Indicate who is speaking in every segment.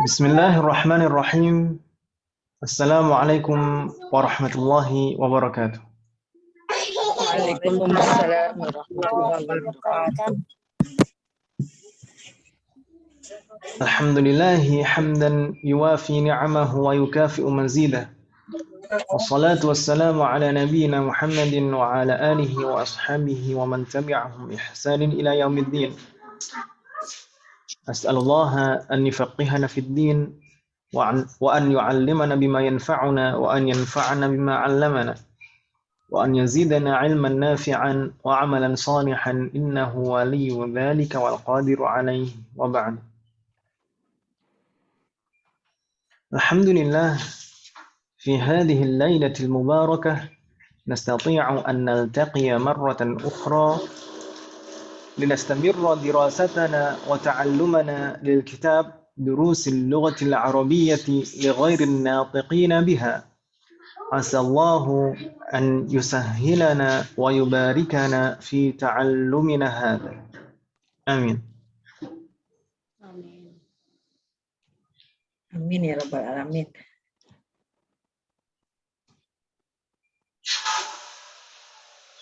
Speaker 1: Bismillahirrahmanirrahim. Assalamualaikum warahmatullahi wabarakatuh.
Speaker 2: Waalaikumsalam warahmatullahi wabarakatuh.
Speaker 1: Alhamdulillahi hamdan yuwafi ni'amahu wa yukafi'u mazidah. Wassalatu wassalamu ala nabiyyina Muhammadin wa ala alihi wa ashabihi wa man tabi'ahum ihsanin ila yaumiddin. As'alullaha an yufaqqihana fid din wa an yu'allimana bima yanfa'una wa an yanfa'ana bima 'allamana wa an yazidana 'ilman nafi'an wa 'amalan salihan innahu waliyyu dzalika wal qadiru 'alaihi wa ba'd. Alhamdulillah في هذه الليلة المباركة نستطيع أن نلتقي مرة أخرى لنستمر دراستنا وتعلمنا للكتاب دروس اللغة العربية لغير الناطقين بها. عسى الله أن يسهلنا ويباركنا في تعلمنا هذا. آمين.
Speaker 2: Amin ya rabbal alamin.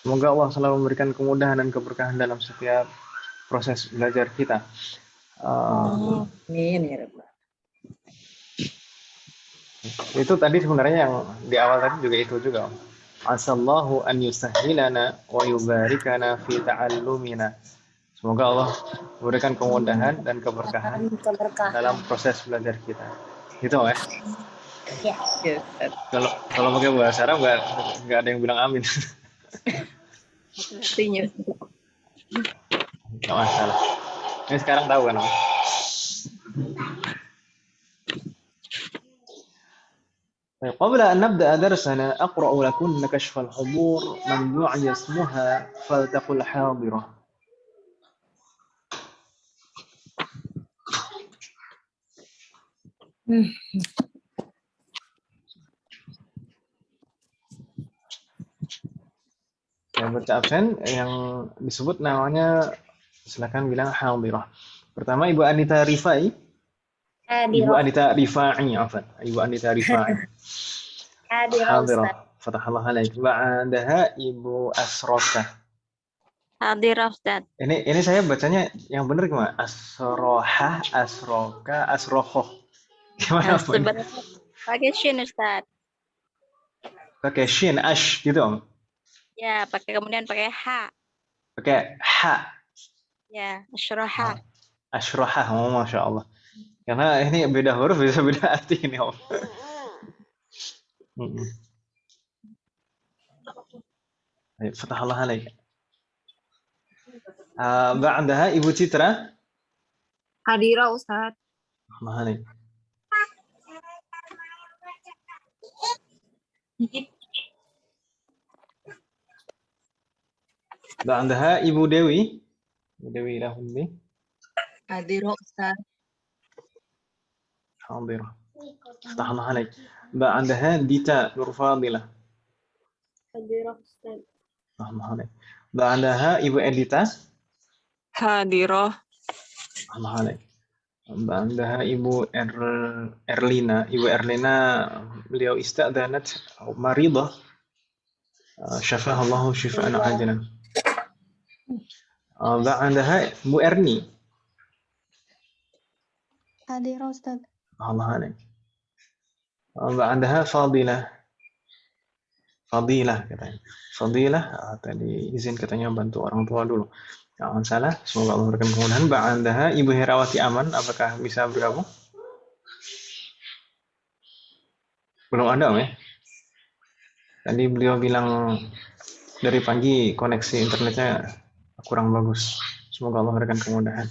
Speaker 1: Semoga Allah selalu memberikan kemudahan dan keberkahan dalam setiap proses belajar kita.
Speaker 2: Amin ya rabbal.
Speaker 1: Itu tadi sebenarnya yang di awal tadi juga itu juga. Asallahu an yusahhilana wa yubarikana fi ta'allumina. Semoga Allah memberikan kemudahan dan keberkahan dalam proses belajar kita. Gitu ya.
Speaker 2: Ya,
Speaker 1: Kalau pakai bahasa Arab nggak ada yang bilang amin.
Speaker 2: artinya.
Speaker 1: Nggak masalah. Ini sekarang tahu kan? قبل أن نبدأ درسنا أقرأ لكن كشف الحضور من دعي اسمها فلتقل حاضرة. Yang baca absen yang disebut namanya silakan bilang hadirah. Pertama Ibu Anita Rifai. Ibu Anita Rifai, afwan. Ibu Anita Rifai. Hadirah. Fatahallah alaik. Ba'daha Ibu Asroka.
Speaker 3: Hadirah, Ustaz.
Speaker 1: Ini saya bacanya yang benar gimana? Asroha, Asroka, Asrohoh. Gimana Pak?
Speaker 3: Pakai shin, Ustaz.
Speaker 1: Pakai shin, ash gitu Om.
Speaker 3: Ya, kemudian pakai ha.
Speaker 1: Pakai ha.
Speaker 3: Ya, asyraha.
Speaker 1: Asyraha, oh, Masya Allah. Karena ini beda huruf bisa beda arti ini Om. Fatahallah alaik. Ba'daha Ibu Citra.
Speaker 4: Hadirah Ustaz.
Speaker 1: Mahalik. Ba'daha Ibu Dewi. Ibu Dewi Lahumbi.
Speaker 4: Hadirah Ustaz.
Speaker 1: Hadirah. Fatahallah alaik. Ba'daha Dita Nurfadilah.
Speaker 4: Hadirah Ustaz.
Speaker 1: Mahalik. Ba'daha Ibu Edita.
Speaker 4: Hadirah.
Speaker 1: Mahalik. Ba'daha Ibu Erlina. Ibu Erlina beliau ista'danat maridah. Syafahallahu syifaan ajalan. Ba'daha Bu Erni.
Speaker 4: Hadirah Ustaz.
Speaker 1: Allah alaik. Ba'daha Fadilah. Fadilah katanya. Fadilah tadi izin katanya bantu orang tua dulu. Jangan salah, semoga Allah memberikan kemudahan. Ba'daha Ibu Herawati Aman, apakah bisa bergabung? Belum ada, Om ya? Tadi beliau bilang dari pagi koneksi internetnya kurang bagus. Semoga Allah memberikan kemudahan.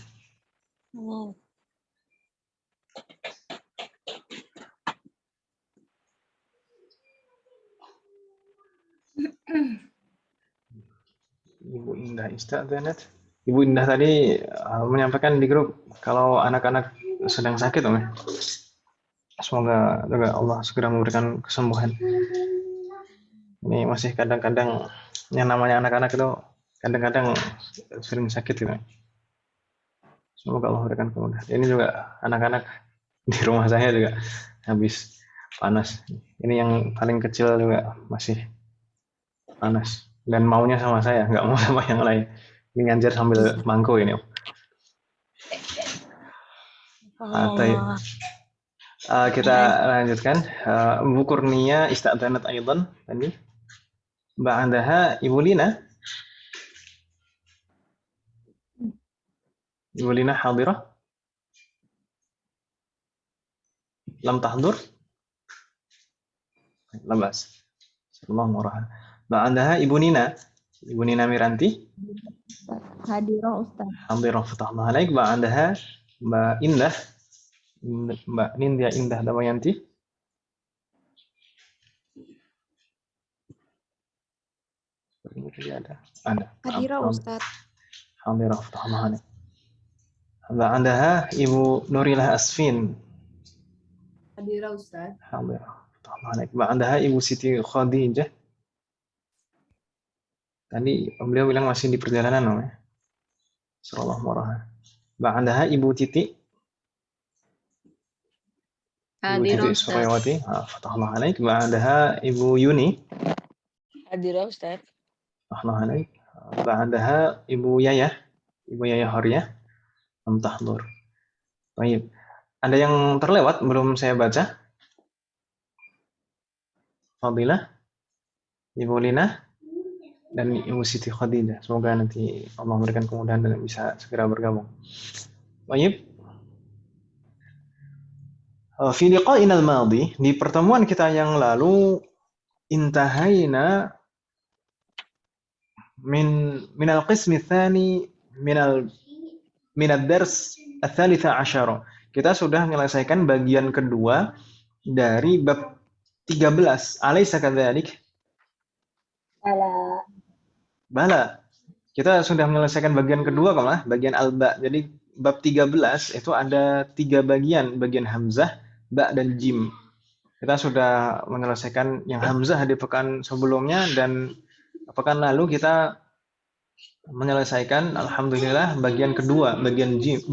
Speaker 1: Ibu Indah istadzanat. Ibu Indah tadi menyampaikan di grup kalau anak-anak sedang sakit, Om ya. Semoga juga Allah segera memberikan kesembuhan. Ini masih kadang-kadang yang namanya anak-anak itu kadang-kadang sering sakit gitu. Semoga Allah berikan kemudahan. Ini juga anak-anak di rumah saya juga habis panas. Ini yang paling kecil juga masih panas. Dan maunya sama saya, nggak mau sama yang lain. Ini ngajar sambil mangku ini.
Speaker 3: Allah.
Speaker 1: Kita lanjutkan. Bu Kurnia ista'dhanat aidan tadi. Ba'daha Ibu Lina. Ibu Lina hadirah? Lam tahdur? Lam bas. Sallallahu alaihi. Ba'daha Ibu Nina. Ibu Nina Miranti.
Speaker 4: Hadirah Ustaz.
Speaker 1: Hadirah fatahna alaik. Ba'daha Mbak Indah. Mbak Nindya Indah Damayanti. Ini tidak ada.
Speaker 4: Hadirah Ustaz.
Speaker 1: Hadirah fatahna alaik. Ba'daha Ibu Nurilah Asfin.
Speaker 4: Hadirah Ustaz.
Speaker 1: Hadirah fatahna alaik. Ba'daha Ibu Siti Khadijah. Tadi beliau bilang masih di perjalanan namanya. Sallallahu alaihi. Ba'daha Ibu Titi. Ibu Titi Suryawati. Fatahna alaik. Ba'daha Ibu Yuni.
Speaker 2: Hadirah Ustaz.
Speaker 1: Fatahna alaik. Ba'daha Ibu Yayah. Ibu Yayah Horia. Lam tahdur. Baik. Ada yang terlewat belum saya baca? Fadilah, Ibu Lina, dan Ibu Siti Khadijah. Semoga nanti Allah memberikan kemudahan dan bisa segera bergabung. Baik. Fi liqa'ina al-madi, di pertemuan kita yang lalu, intahaina min al-qismi tsani min ad-dars ats-tsalitsa asyara. Kita sudah menyelesaikan bagian kedua dari bab 13. Alaysa kadzalik? Bala. Kita sudah menyelesaikan bagian kedua malah, bagian al-ba. Jadi bab 13 itu ada 3 bagian, bagian hamzah, ba dan jim. Kita sudah menyelesaikan yang hamzah di pekan sebelumnya dan pekan lalu kita menyelesaikan alhamdulillah bagian kedua, bagian jim,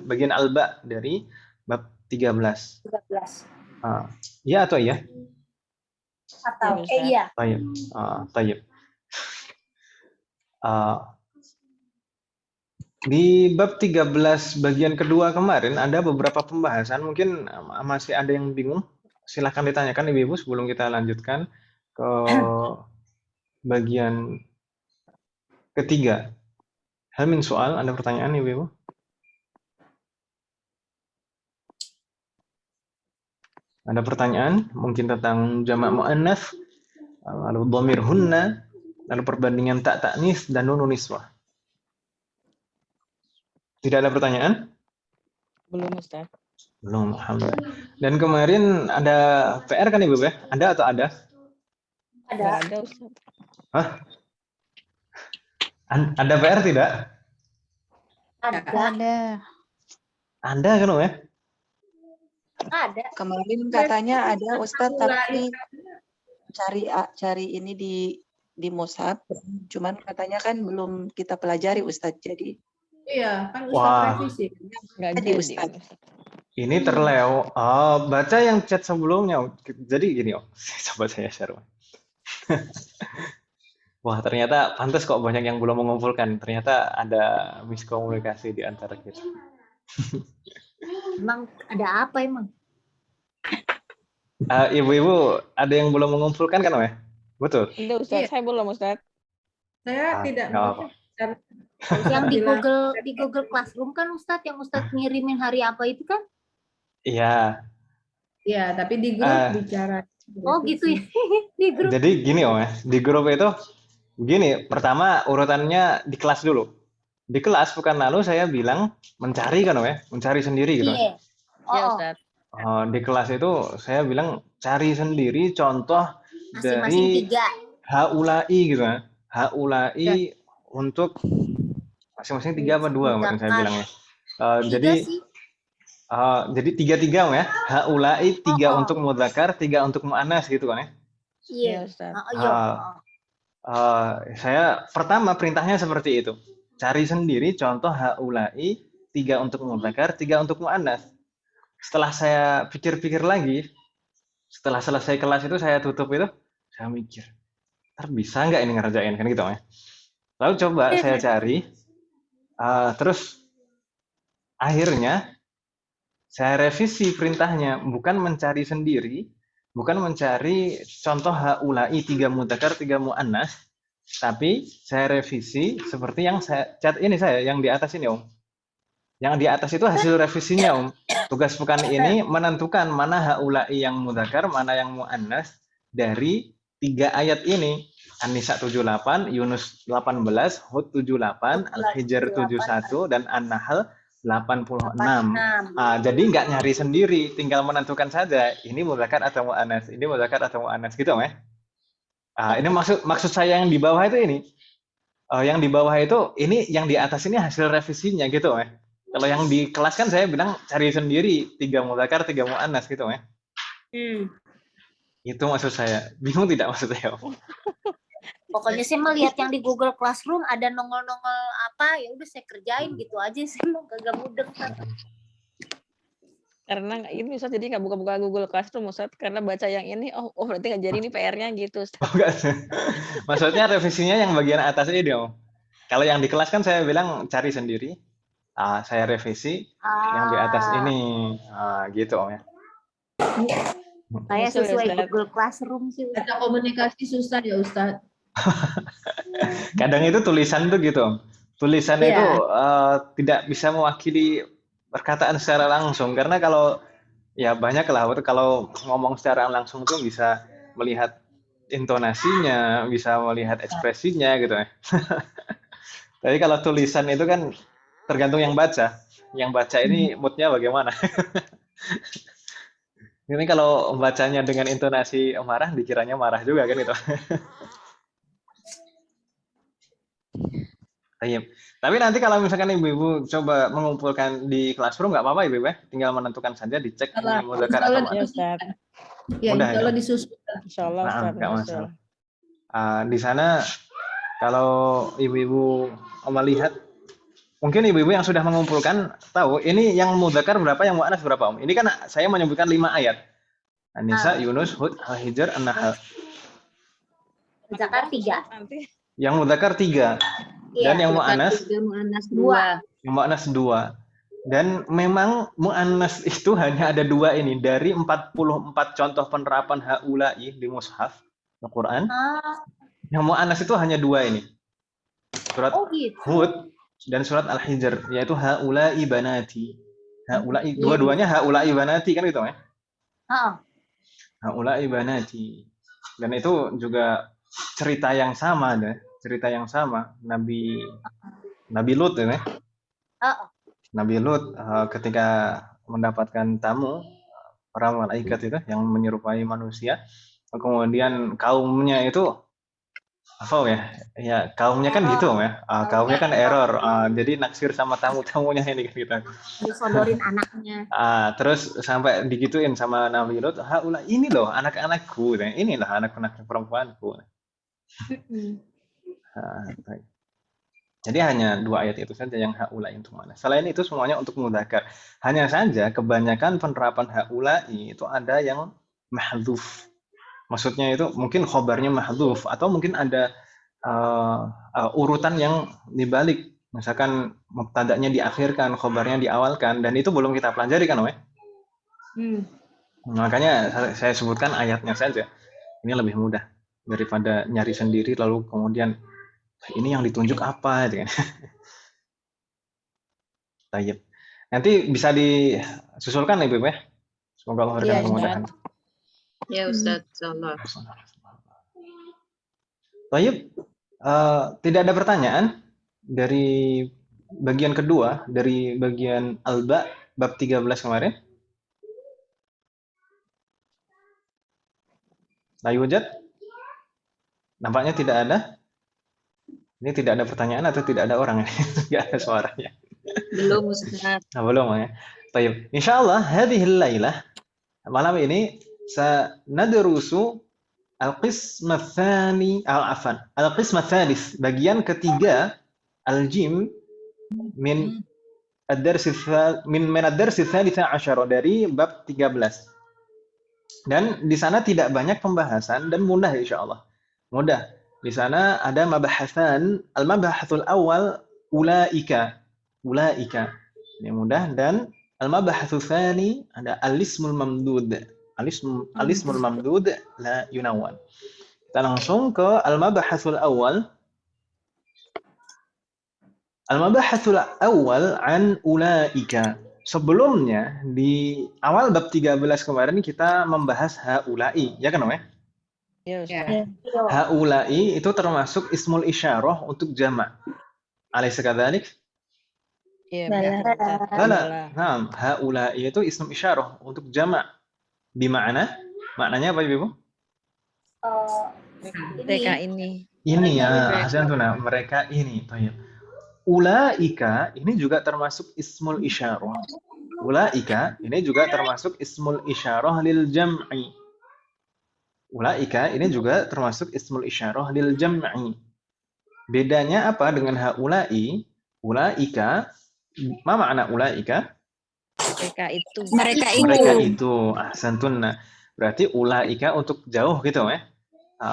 Speaker 1: bagian al-ba dari bab 13.
Speaker 2: 13.
Speaker 1: Iya atau iya?
Speaker 2: Atau iya.
Speaker 1: Tayyib. Tayyib. Di bab 13 bagian kedua kemarin ada beberapa pembahasan, mungkin masih ada yang bingung. Silahkan ditanyakan Ibu-ibu sebelum kita lanjutkan ke bagian ketiga. Hal min soal, ada pertanyaan Ibu-ibu? Ada pertanyaan mungkin tentang jamak muannats, lalu dhamir hunna, lalu perbandingan tak ta'nis dan nun niswah. Tidak ada pertanyaan?
Speaker 2: Belum Ustaz.
Speaker 1: Belum, alhamdulillah. Dan kemarin ada PR kan Ibu ya? Ada atau ada?
Speaker 2: Ada Ustaz.
Speaker 1: Hah? Ada PR tidak?
Speaker 4: Ada.
Speaker 1: Ada kan ya?
Speaker 2: Ada.
Speaker 5: Kemarin katanya ada Ustadz, tapi cari ini di Mushaf, cuman katanya kan belum kita pelajari Ustadz, jadi
Speaker 4: Iya, kan
Speaker 1: Wah.
Speaker 4: revisi.
Speaker 2: Nggak
Speaker 5: Jadi, Ustaz.
Speaker 1: Ini terlewat. Baca yang chat sebelumnya. Jadi gini, coba saya share. Wah, ternyata pantas kok banyak yang belum mengumpulkan. Ternyata ada miskomunikasi di antara kita.
Speaker 2: Emang ada apa emang?
Speaker 1: Ibu-ibu, ada yang belum mengumpulkan kan, ya? Betul?
Speaker 2: Tidak Ustaz, saya belum Ustaz.
Speaker 4: Saya tidak
Speaker 1: nggak apa-apa.
Speaker 2: Yang di Google Classroom kan Ustaz, yang Ustaz ngirimin hari apa itu kan?
Speaker 1: Iya.
Speaker 4: Iya, tapi di grup bicara.
Speaker 2: Oh gitu ya. Di grup.
Speaker 1: Jadi gini, Om, ya. Di grup itu, begini, pertama urutannya di kelas dulu. Di kelas, pekan lalu saya bilang mencari kan, Om, ya? Mencari sendiri gitu.
Speaker 2: Iya.
Speaker 3: Ya,
Speaker 2: Oh,
Speaker 3: Ustaz.
Speaker 1: Di kelas itu saya bilang cari sendiri contoh
Speaker 2: masing-masing
Speaker 1: dari
Speaker 2: 3.
Speaker 1: haulai gitu kan. Haulai untuk masing-masing 3 apa 2 kemarin saya bilangnya. Jadi 3-3 ya. Haulai 3 untuk mudzakkar, 3 untuk muannas gitu kan ya.
Speaker 2: Iya
Speaker 3: Ustaz.
Speaker 1: Saya pertama perintahnya seperti itu. Cari sendiri contoh haulai 3 untuk mudzakkar, 3 untuk muannas. Setelah saya pikir-pikir lagi, setelah selesai kelas itu saya tutup itu, saya mikir, bisa nggak ini ngerjain kan gitu ya. Lalu coba saya cari, terus akhirnya saya revisi perintahnya, bukan mencari sendiri, bukan mencari contoh haula'i 3 mudzakkar 3 muannas, tapi saya revisi seperti yang saya cat ini saya yang di atas ini Om. Yang di atas itu hasil revisinya Om. Tugas pekan ini menentukan mana haula'i yang mudzakkar, mana yang muannas dari 3 ayat ini. An-Nisa 78, Yunus 18, Hud 78, Al-Hijr 71, dan An-Nahl 86. Jadi nggak nyari sendiri, tinggal menentukan saja ini mudzakkar atau muannas, ini mudzakkar atau muannas gitu ya. Ini maksud saya yang di bawah itu ini. Yang di bawah itu ini yang di atas ini hasil revisinya gitu ya. Kalau yang di kelas kan saya bilang cari sendiri 3 mudzakkar 3 muannas gitu ya. Itu maksud saya. Bingung tidak maksud saya?
Speaker 2: Pokoknya saya melihat yang di Google Classroom ada nongol-nongol apa, ya udah saya kerjain gitu aja, saya mau kagak mudeng.
Speaker 3: Karena ini Ustaz jadi nggak buka-buka Google Classroom Ustaz, karena baca yang ini, oh berarti nggak jadi ini PR-nya gitu Ustaz.
Speaker 1: Maksudnya revisinya yang bagian atas ini Om. Kalau yang di kelas kan saya bilang cari sendiri, saya revisi yang di atas ini, gitu Om ya.
Speaker 2: Saya sesuai Google Classroom sih.
Speaker 4: Kata komunikasi susah ya Ustaz.
Speaker 1: Kadang itu tulisan tuh gitu, tulisan itu tidak bisa mewakili perkataan secara langsung, karena kalau ya banyak lah kalau ngomong secara langsung tuh bisa melihat intonasinya, bisa melihat ekspresinya gitu ya. Tapi kalau tulisan itu kan tergantung yang baca ini moodnya bagaimana. Ini kalau bacanya dengan intonasi marah, dikiranya marah juga kan itu. Tapi nanti kalau misalkan ibu-ibu coba mengumpulkan di Classroom nggak apa-apa ibu ya, tinggal menentukan saja, dicek mudzakkar atau muannas.
Speaker 4: Ya,
Speaker 1: mudah
Speaker 4: kalau
Speaker 1: ya.
Speaker 4: disusun.
Speaker 3: Insyaallah Ustaz.
Speaker 1: Nggak masalah. Di sana kalau ibu-ibu melihat, mungkin ibu-ibu yang sudah mengumpulkan tahu ini yang mudzakkar berapa, yang muannas berapa Om. Ini kan saya menyebutkan 5 ayat. An-Nisa, Yunus, Hud, Al-Hijr, An-Nahl.
Speaker 2: Mudzakkar 3.
Speaker 1: Yang mudzakkar 3. Dan yang muannas
Speaker 2: 2.
Speaker 1: Yang muannas 2. Dan memang muannas itu hanya ada 2 ini dari 44 contoh penerapan haula'i di mushaf Al-Qur'an. Yang muannas itu hanya 2 ini. Surat Hud dan surat Al-Hijr, yaitu haula'i banati. Haula'i, dua-duanya haula'i banati kan gitu ya? Haula'i banati. Dan itu juga cerita yang sama deh. Cerita yang sama, Nabi Lut ya. Nabi Lut ketika mendapatkan tamu para malaikat itu yang menyerupai manusia, kemudian kaumnya itu kaumnya kan gitu ya, kaumnya kan error, jadi naksir sama tamu-tamunya ini kita.
Speaker 2: Disodorin anaknya.
Speaker 1: Terus sampai digituin sama Nabi Lut, haula ini loh anak-anakku, inilah anak-anak perempuanku. Jadi hanya 2 ayat itu saja yang haula'i untuk mana. Selain itu semuanya untuk mudzakkar. Hanya saja kebanyakan penerapan haula'i itu ada yang mahdhuf. Maksudnya itu mungkin khobarnya mahdhuf atau mungkin ada urutan yang dibalik. Misalkan mubtada'nya diakhirkan, khobarnya diawalkan, dan itu belum kita pelajari kan, Om? Makanya saya sebutkan ayatnya saja. Ini lebih mudah daripada nyari sendiri lalu kemudian ini yang ditunjuk apa gitu kan. Tayyib. Nanti bisa disusulkan Ibu ya. Semoga Allah berikan kemudahan.
Speaker 4: Ya Ustaz, insyaallah.
Speaker 1: Tayyib. Tidak ada pertanyaan dari bagian kedua, dari bagian Al-Ba bab 13 kemarin. La yujad? Nampaknya tidak ada. Ini tidak ada pertanyaan atau tidak ada orang? Tidak ada suaranya.
Speaker 4: Belum Ustaz.
Speaker 1: Belum ya. Baik. Insyaallah hadhil lailah, malam ini sanadrusu al-qism ats-tsani al-qism ats-tsalits, bagian ketiga al-jim min min ad-dars ats-tsalits asyara, dari bab 13. Dan di sana tidak banyak pembahasan dan mudah insyaallah. Mudah. Di sana ada mabahasan, al-mabahasul awal ulaika. Ulaika. Ini mudah. Dan al-mabahasul tsani ada al-ismul mamdud. Al-ismul mamdud la yunawan. Kita langsung ke al-mabahasul awal. Al-mabahasul awal an ulaika. Sebelumnya di awal bab 13 kemarin kita membahas haulai, ya kan Om ya?
Speaker 3: Ya, Ustaz.
Speaker 1: Haulai itu termasuk ismul isyarah untuk jamak. Alaysa kadzalik?
Speaker 3: Iya, benar, Ustaz.
Speaker 1: Lala. Nah, haulai itu ism isyarah untuk jamak. Bima'na? Maknanya apa Ibu?
Speaker 3: Mereka ini.
Speaker 1: Ini ya, ahsantuna, mereka ini. Baik. Ulaika ini juga termasuk ismul isyarah. Ulaika ini juga termasuk ismul isyarah lil jam'i. Ulaika ini juga termasuk ismul isyarah lil jam'i. Bedanya apa dengan haulai? Ulaika, ma makna ulaika?
Speaker 3: Mereka itu.
Speaker 1: Mereka itu. Ahsantunna. Berarti ulaika untuk jauh gitu ya.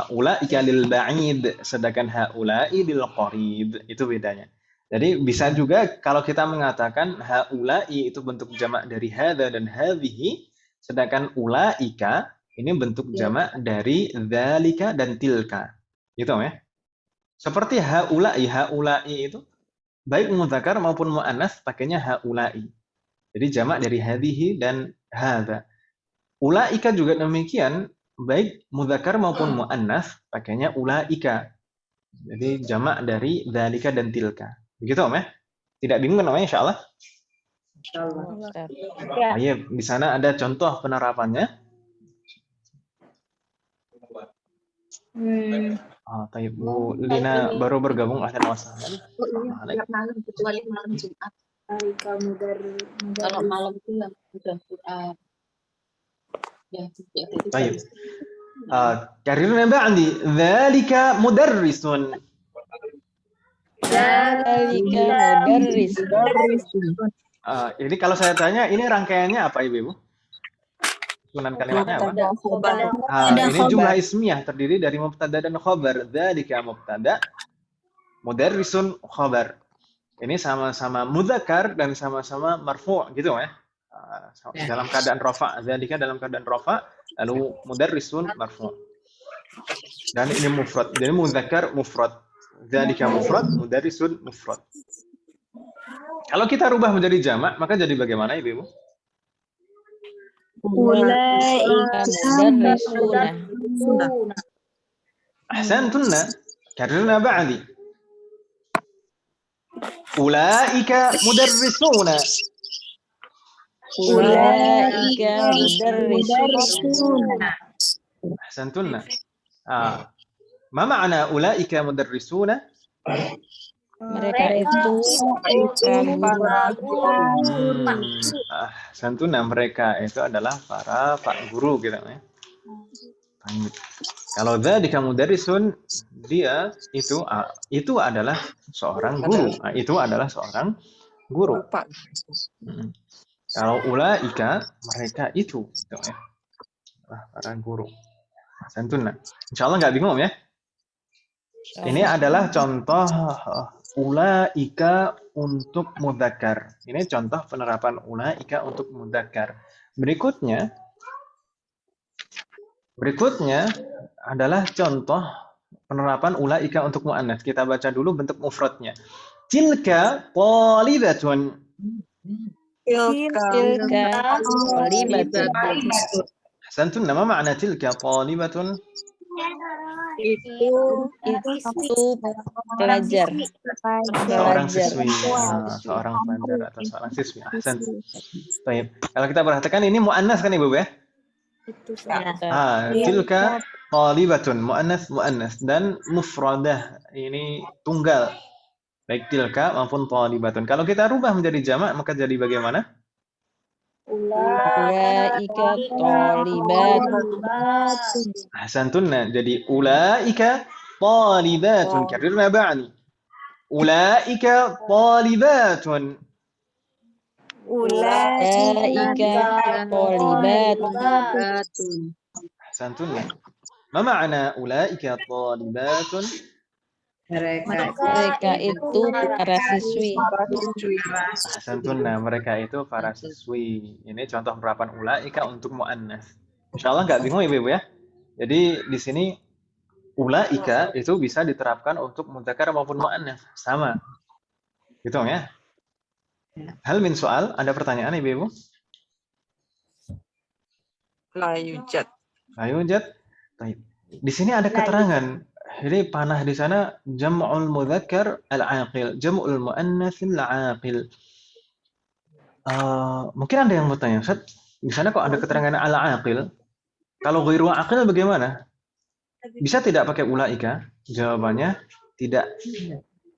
Speaker 1: Ulaika lil ba'id, sedangkan haulai lil qarib. Itu bedanya. Jadi bisa juga kalau kita mengatakan haulai itu bentuk jamak dari hadza dan hadhihi, sedangkan ulaika ini bentuk jamak dari dzalika dan tilka. Gitu ya. Seperti haulai itu baik muzakkar maupun muannas pakainya haulai. Jadi jamak dari hadhihi dan hadza. Ulaika juga demikian, baik muzakkar maupun muannas pakainya ulaika. Jadi jamak dari dzalika dan tilka. Begitu Om ya? Tidak bingung kan Om ya insyaallah?
Speaker 3: Ustaz.
Speaker 1: Ayo, di sana ada contoh penerapannya. Taib Bu Lina baru bergabung, ahlan wa sahlan.
Speaker 4: Tiap malam kecuali malam Jumat. Kalau malam itu yang sudah
Speaker 1: Taib. Karirna ba'di dzalika mudarrisun.
Speaker 3: Dzalika mudarris.
Speaker 1: Ini kalau saya tanya, ini rangkaiannya apa Ibu? Susunan kalimatnya apa? Ini jumlah ismiyah terdiri dari mubtada dan khabar. Dzalika mubtada, mudarrisun khabar. Ini sama-sama mudzakkar dan sama-sama marfu' gitu ya. Dalam keadaan rafa', dzalika dalam keadaan rafa', lalu mudarrisun marfu'. Dan ini mufrad. Jadi mudzakkar mufrad. Dzalika mufrad, mudarrisun mufrad. Kalau kita rubah menjadi jamak, maka jadi bagaimana Ibu?
Speaker 3: Ulaika mudarrisuna.
Speaker 1: Ahsantunna. Karirna ba'di. Ulaika mudarrisuna.
Speaker 3: Ulaika mudarrisuna.
Speaker 1: Ahsantunna. Ma makna ulaika mudarrisuna?
Speaker 3: Mereka itu para guru.
Speaker 1: Ahsantunna, mereka itu adalah para pak guru gitu ya. Kalau dzalika mudarrisun, dia itu adalah seorang guru. Itu adalah seorang guru. Kalau ulaika, mereka itu gitu ya. Para guru. Ahsantunna. Insyaallah nggak bingung ya. Ini adalah contoh ulaika untuk mudzakkar. Ini contoh penerapan ulaika untuk mudzakkar. Berikutnya adalah contoh penerapan ulaika untuk muannas. Kita baca dulu bentuk mufradnya. Tilka talibatun.
Speaker 3: Tilka talibatun.
Speaker 1: Ahsantum, nama makna tilka talibatun?
Speaker 3: Itu pelajar.
Speaker 1: Seorang siswi, seorang pelajar atau seorang siswi. Ahsan. Baik. Kalau kita perhatikan ini muannas kan Ibu ya? Tilka talibatun, muannas dan mufradah ini tunggal. Baik tilka maupun talibatun. Kalau kita rubah menjadi jamak maka jadi bagaimana?
Speaker 3: Ulaika talibatun.
Speaker 1: Ahsantunna. Jadi ulaika talibatun. Karirna ba'di. Ulaika talibatun.
Speaker 3: Ulaika tholibatun.
Speaker 1: Ahsantun ya. Ma ma'na ulaika thalibatun?
Speaker 3: Mereka itu para siswi.
Speaker 1: Ahsantun. Nah, mereka itu para siswi. Ini contoh penerapan ulaika untuk muannas. Insyaallah nggak bingung Ibu-ibu ya. Jadi di sini ulaika itu bisa diterapkan untuk mudzakkar maupun muannas. Sama. Gitu ya. Hal min soal, ada pertanyaan Ibu-ibu?
Speaker 5: La yujad.
Speaker 1: Ayo, Jad. Baik. Di sini ada keterangan. Jadi panah di sana jam'ul mudzakkar al-aqil, jam'ul muannats al-aqil. Mungkin ada yang mau tanya, Ustaz. Di sana kok ada keterangan al-aqil? Kalau ghairu aqil bagaimana? Bisa tidak pakai ulaika? Jawabannya tidak.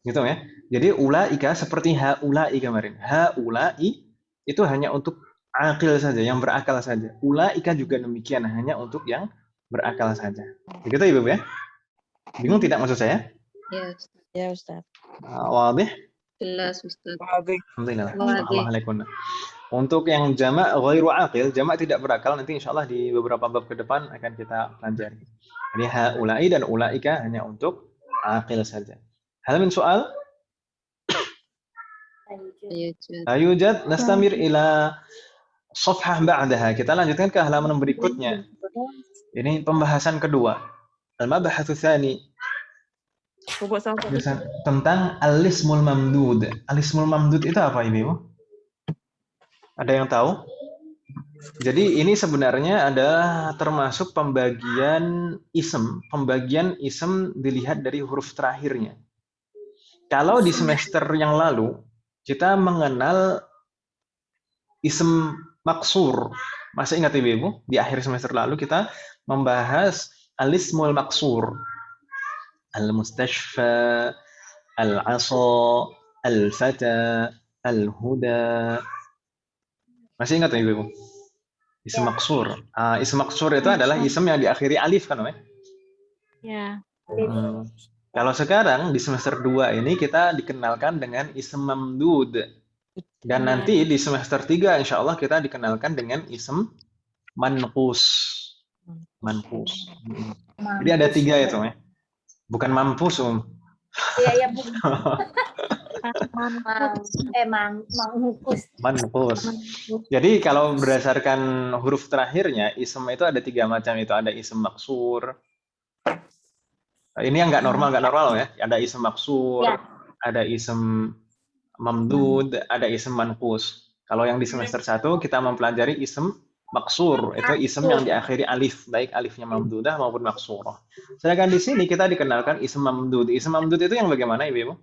Speaker 1: Gitu ya. Jadi ulaika seperti haulai kemarin. Haulai itu hanya untuk aqil saja, yang berakal saja. Ulaika juga demikian, hanya untuk yang berakal saja. Begitu Ibu ya? Bingung tidak maksud saya?
Speaker 4: Yes.
Speaker 3: Ya, Ustaz.
Speaker 1: Wadih?
Speaker 4: Jelas, Ustaz.
Speaker 1: Alhamdulillah.
Speaker 4: Wadih.
Speaker 1: Alaikum. Untuk yang jamak ghairu aqil, jamak tidak berakal, nanti insyaallah di beberapa bab ke depan akan kita pelajari. Jadi haulai dan ulaika hanya untuk aqil saja. Hal min soal? Ayujad nastamir ila safhah ba'daha. Kita lanjutkan ke halaman berikutnya. Ini pembahasan kedua. Al-mabahatsu tsani. Tentang al-ismul mamdud. Al-ismul mamdud itu apa, Ibu? Ada yang tahu? Jadi ini sebenarnya adalah termasuk pembagian isem. Pembagian isem dilihat dari huruf terakhirnya. Kalau di semester yang lalu kita mengenal isem maksur. Masih ingat Ibu? Di akhir semester lalu kita membahas al-ismul maksur. Al-mustashfa, al-asa, al-fata, al-huda. Masih ingat Ibu? Isem maksur. Isem maksur itu adalah isem yang diakhiri alif kan,
Speaker 3: Ya.
Speaker 1: Kalau sekarang di semester 2 ini kita dikenalkan dengan isem mamdud. Dan nanti di semester 3 insya Allah kita dikenalkan dengan isem manqus. Manqus. Jadi ada 3 itu, bukan mampus,
Speaker 2: Iya, bukan. Manghus.
Speaker 1: Manqus. Jadi kalau berdasarkan huruf terakhirnya, isem itu ada 3 macam itu. Ada isem maksur. Ini yang nggak normal ya. Ada isem maksur, ada isem mamdud, ada isem manqus. Kalau yang di semester 1 kita mempelajari isem maksur, itu isem yang diakhiri alif, baik alifnya mamdudah maupun maksurah. Sedangkan di sini kita dikenalkan isem mamdud. Isem mamdud itu yang bagaimana, Ibu?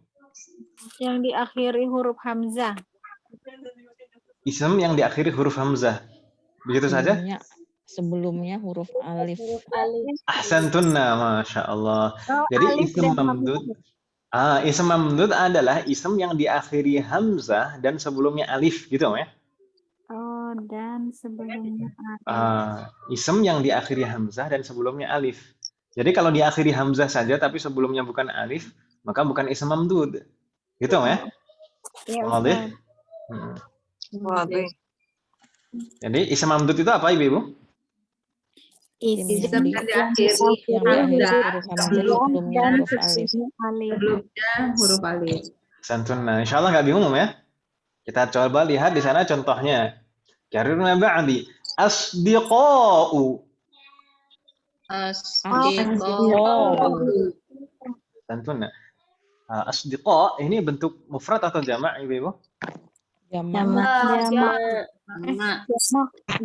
Speaker 6: Yang diakhiri huruf hamzah.
Speaker 1: Isem yang diakhiri huruf hamzah. Begitu saja?
Speaker 3: Sebelumnya huruf alif.
Speaker 1: Ahsantunna, Masya Allah. Jadi isem mamdud. Isem mamdud adalah isem yang diakhiri hamzah dan sebelumnya alif, gitu ya?
Speaker 6: Oh, dan sebelumnya
Speaker 1: Isem yang diakhiri hamzah dan sebelumnya alif. Jadi kalau diakhiri hamzah saja tapi sebelumnya bukan alif, maka bukan isem mamdud. Gitu ya? Wadih? Jadi isem mamdud itu apa, Ibu?
Speaker 3: Isem yang diakhiri huruf hamzah sebelumnya huruf alif.
Speaker 4: Sebelumnya huruf alif.
Speaker 1: Santuna. Insya Allah nggak bingung ya? Kita coba lihat di sana contohnya. Karirna ba'di. Asdiqa'u. Santuna. Asdiqa ini bentuk mufrad atau jamak, Ibu?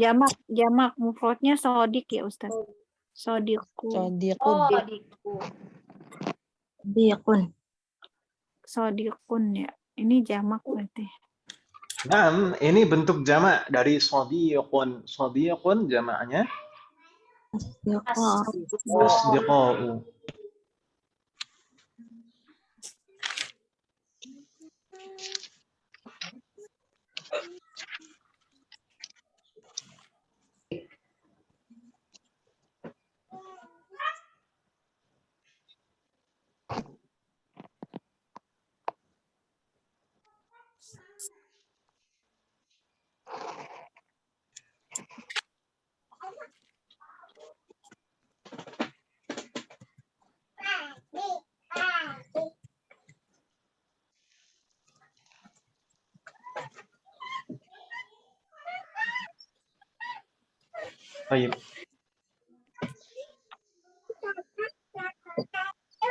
Speaker 6: Jamak mufradnya sodik ya Ustaz. Sodikun ya. Ini jamak berarti.
Speaker 1: Nah, ini bentuk jamak dari sodiqun. Sodiqun jamaknya asdiqa'u. Baik.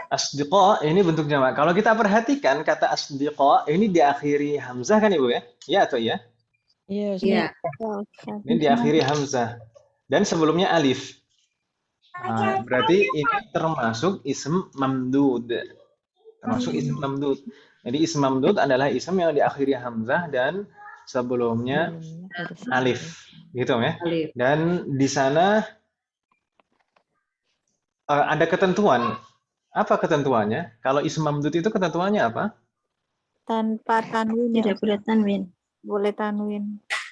Speaker 1: Asdiqa ini bentuk jamak. Kalau kita perhatikan kata asdiqa ini diakhiri hamzah kan Ibu ya? Ya atau ya?
Speaker 3: Iya, Ustaz.
Speaker 4: Iya.
Speaker 6: Ya, Ustaz.
Speaker 1: Ini diakhiri hamzah dan sebelumnya alif. Nah, berarti ini termasuk ism mamdud. Termasuk ism mamdud. Jadi ism mamdud adalah ism yang diakhiri hamzah dan sebelumnya alif. Gitu ya.
Speaker 4: Alif.
Speaker 1: Dan di sana ada ketentuan. Apa ketentuannya? Kalau ism mamdud itu ketentuannya apa?
Speaker 6: Tanpa tanwin ya,
Speaker 7: Tidak boleh tanwin.
Speaker 6: boleh tanwin.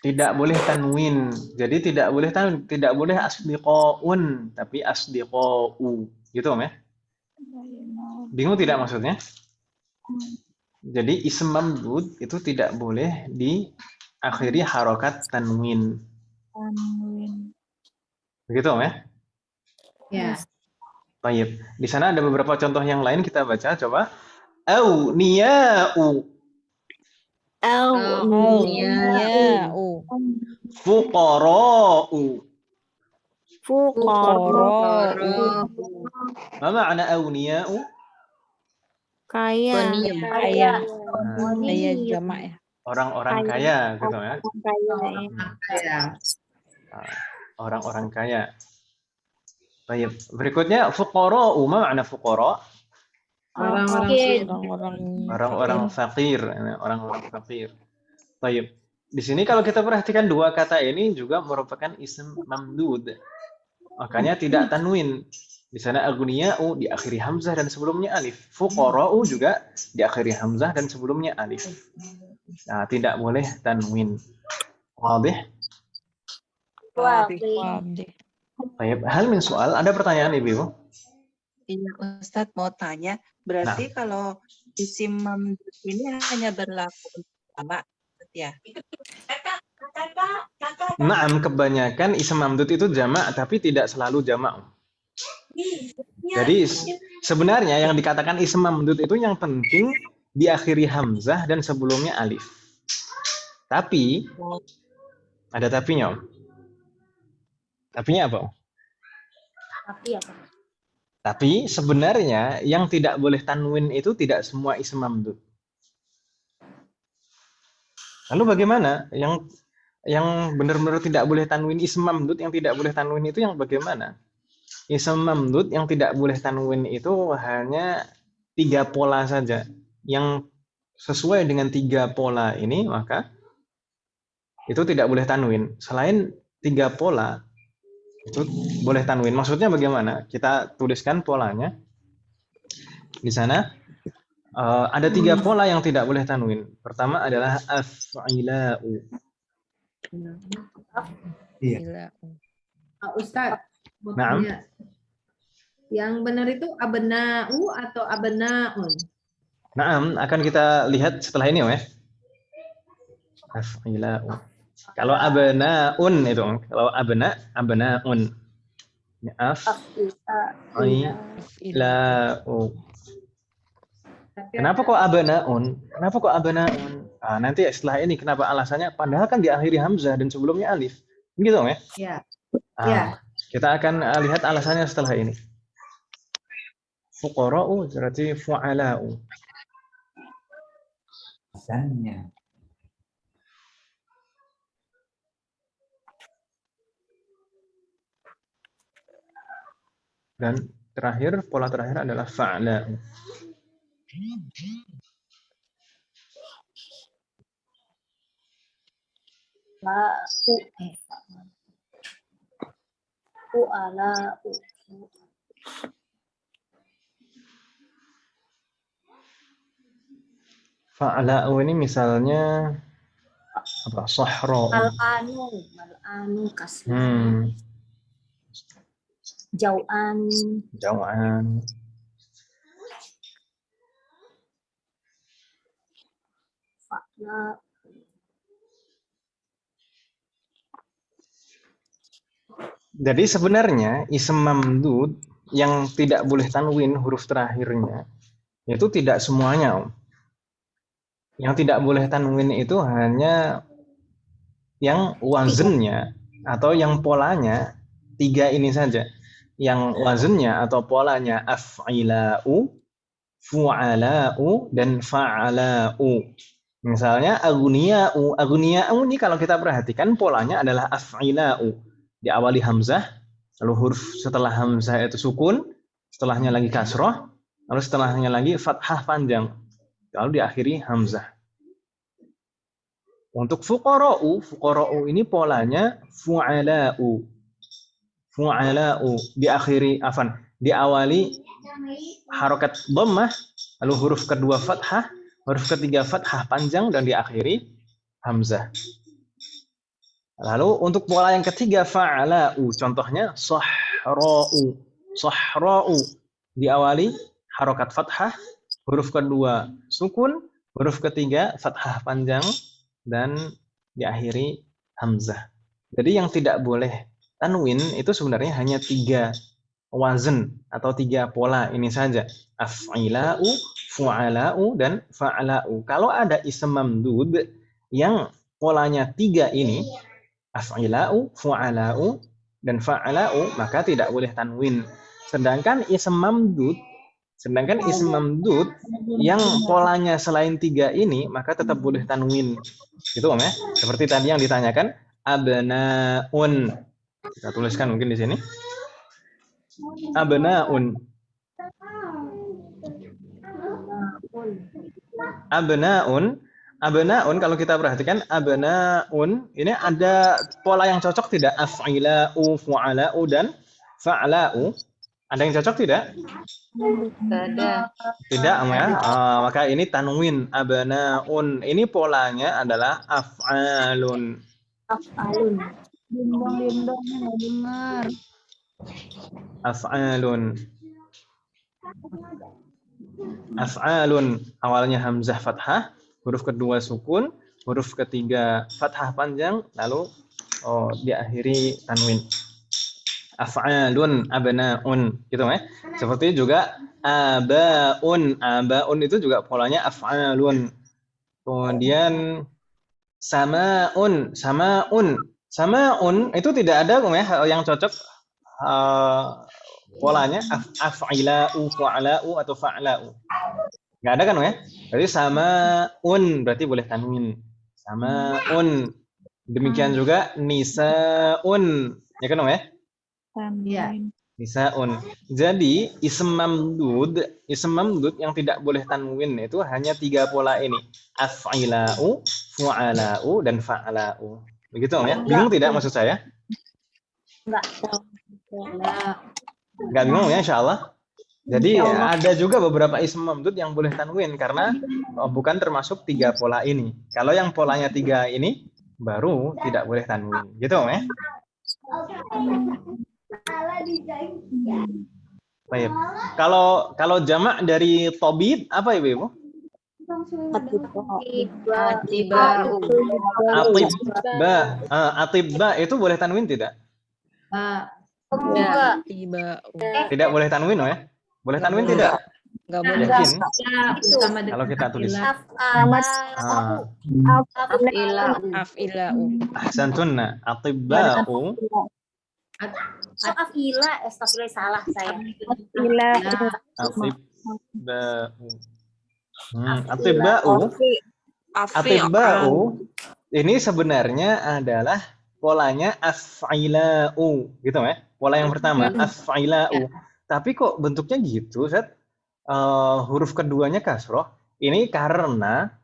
Speaker 1: Tidak boleh tanwin. Jadi tidak boleh tanwin, tidak boleh asdiqaun, tapi asdiqau. Gitu ya. Bingung tidak maksudnya? Jadi ism mamdud itu tidak boleh diakhiri harokat tanwin.
Speaker 6: Tanwin.
Speaker 1: Begitu ya?
Speaker 4: Ya.
Speaker 1: Baik. Di sana ada beberapa contoh yang lain kita baca coba. Auniya'u,
Speaker 3: Ya,
Speaker 1: fuqara'u.
Speaker 6: Fuqara.
Speaker 1: Ma ma'na auniya'u?
Speaker 6: Kaya.
Speaker 3: kaya. Kaya jamak ya.
Speaker 1: Orang-orang kaya gitu ya.
Speaker 6: Orang kaya ya.
Speaker 4: Ya.
Speaker 1: Orang-orang kaya. Baik. Berikutnya fuqara'u. Ma ma'na fuqara'?
Speaker 4: Orang-orang
Speaker 1: Orang-orang fakir, orang-orang fakir. Baik. Di sini kalau kita perhatikan dua kata ini juga merupakan ism mamdud. Makanya tidak tanwin. Di sana aghniya'u diakhiri hamzah dan sebelumnya alif. Fuqara'u juga diakhiri hamzah dan sebelumnya alif. Nah, tidak boleh tanwin. Wadih? Baik. Hal min soal, ada pertanyaan Ibu?
Speaker 5: Iya, Ustadz mau tanya, berarti kalau isim mamdud ini hanya berlaku untuk jamak ya?
Speaker 1: Naam, kebanyakan ism mamdud itu jamak, tapi tidak selalu jamak. Jadi sebenarnya yang dikatakan ism mamdud itu yang penting diakhiri hamzah dan sebelumnya alif. Tapi ada tapinya, Om. Tapinya apa, Om?
Speaker 2: Tapi apa?
Speaker 1: Tapi sebenarnya yang tidak boleh tanwin itu tidak semua ism mamdud. Lalu bagaimana? Yang benar-benar tidak boleh tanwin ism mamdud, yang tidak boleh tanwin itu yang bagaimana? Ism mamdud yang tidak boleh tanwin itu hanya 3 pola saja. Yang sesuai dengan 3 pola ini maka itu tidak boleh tanwin. Selain 3 pola itu boleh tanwin. Maksudnya bagaimana? Kita tuliskan polanya. Di sana ada 3 pola yang tidak boleh tanwin. Pertama adalah af'ila'u.
Speaker 3: Gila.
Speaker 4: Ustadz, mau
Speaker 1: Naam.
Speaker 4: tanya. Yang benar itu abna'u atau abna'un?
Speaker 1: Naam, akan kita lihat setelah ini ya. Af'ila'u. Kalau abna'un itu, kalau abna'un. Ya, af'ila'u. Kenapa kok abna'un? Kenapa kok abna'un? Nah, nanti setelah ini kenapa alasannya? Padahal kan diakhiri hamzah dan sebelumnya alif. Gitu ya?
Speaker 4: Ya.
Speaker 1: Ah,
Speaker 4: Ya.
Speaker 1: kita akan lihat alasannya setelah ini. Fuqara'u berarti fu'ala'u.
Speaker 8: Alasannya.
Speaker 1: Dan terakhir, pola terakhir adalah fa'la'u. Fa'la'u ini misalnya apa? Sahra'u.
Speaker 2: Mal'anu kasih. Jau'an.
Speaker 1: Jau'an.
Speaker 2: Fa'la.
Speaker 1: Jadi sebenarnya ism mamdud yang tidak boleh tanwin huruf terakhirnya itu tidak semuanya, Om. Yang tidak boleh tanwin itu hanya yang wazennya atau yang polanya tiga ini saja. Yang wazannya atau polanya af'ila'u, fu'ala'u, dan fa'ala'u. Misalnya aghniya'u. Aghniya'u ini kalau kita perhatikan polanya adalah af'ila'u. Diawali hamzah, lalu huruf setelah hamzah itu sukun, setelahnya lagi kasroh, lalu setelahnya lagi fathah panjang, lalu diakhiri hamzah. Untuk fuqara'u, fuqara'u ini polanya fu'ala'u. Fu'ala'u diawali harokat dhammah, lalu huruf kedua fathah, huruf ketiga fathah panjang, dan diakhiri hamzah. Lalu untuk pola yang ketiga fa'ala'u, contohnya sahra'u. Sahra'u diawali harokat fathah, huruf kedua sukun, huruf ketiga fathah panjang, dan diakhiri hamzah. Jadi yang tidak boleh tanwin itu sebenarnya hanya 3 wazan atau 3 pola ini saja. Af'ila'u, fu'ala'u, dan fa'ala'u. Kalau ada ism mamdud yang polanya 3 ini, af'ila'u, fu'ala'u, dan fa'ala'u, maka tidak boleh tanwin. Sedangkan ism mamdud yang polanya selain 3 ini, maka tetap boleh tanwin. Gitu Om ya. Seperti tadi yang ditanyakan, abna'un. Kita tuliskan mungkin di sini. Abna'un. Abna'un kalau kita perhatikan abna'un ini ada pola yang cocok tidak? Af'ila'u, fu'ala'u, dan fa'la'u. Ada yang cocok tidak?
Speaker 5: Ada.
Speaker 1: Tidak ya. Maka ini tanwin abna'un. Ini polanya adalah af'alun.
Speaker 2: Af'alun.
Speaker 6: Bindong-bindongnya nggak dengar.
Speaker 1: Af'alun. Af'alun awalnya hamzah fathah, huruf kedua sukun, huruf ketiga fathah panjang, lalu diakhiri tanwin. Af'alun abna'un, gitu ya. Seperti juga abaun. Abaun itu juga polanya af'alun. Kemudian sama'un. Sama'un itu tidak ada ya yang cocok polanya af'ila'u, fu'ala'u, atau fa'la'u. Nggak ada kan ya? Berarti sama'un berarti boleh tanwin. Sama'un. Demikian juga nisa'un. Ya kan ya?
Speaker 6: Tanwin.
Speaker 1: Nisa'un. Jadi ism mamdud yang tidak boleh tanwin itu hanya 3 pola ini. Af'ila'u, fu'ala'u, dan fa'la'u. Begitu ya? Bingung tidak maksud saya?
Speaker 2: Enggak.
Speaker 1: Enggak bingung ya insyaallah. Jadi ada juga beberapa ism mamdud yang boleh tanwin karena bukan termasuk 3 pola ini. Kalau yang polanya 3 ini baru tidak boleh tanwin. Gitu ya? Baik. Kalau jamak dari tabib apa Ibu? Atibba itu boleh tanwin tidak? Tidak boleh tanwin ya? Boleh tanwin tidak?
Speaker 3: Enggak boleh.
Speaker 1: Yakin? Kalau kita tulis.
Speaker 3: Af'ila'u.
Speaker 1: Ahsantunna. Atibba'u.
Speaker 2: Astagfirullah, salah saya.
Speaker 1: Atibba'u ini sebenarnya adalah polanya af'ila'u, gitu ya. Pola yang pertama af'ila'u. Tapi kok bentuknya gitu, Ustaz? Huruf keduanya kasroh. Ini karena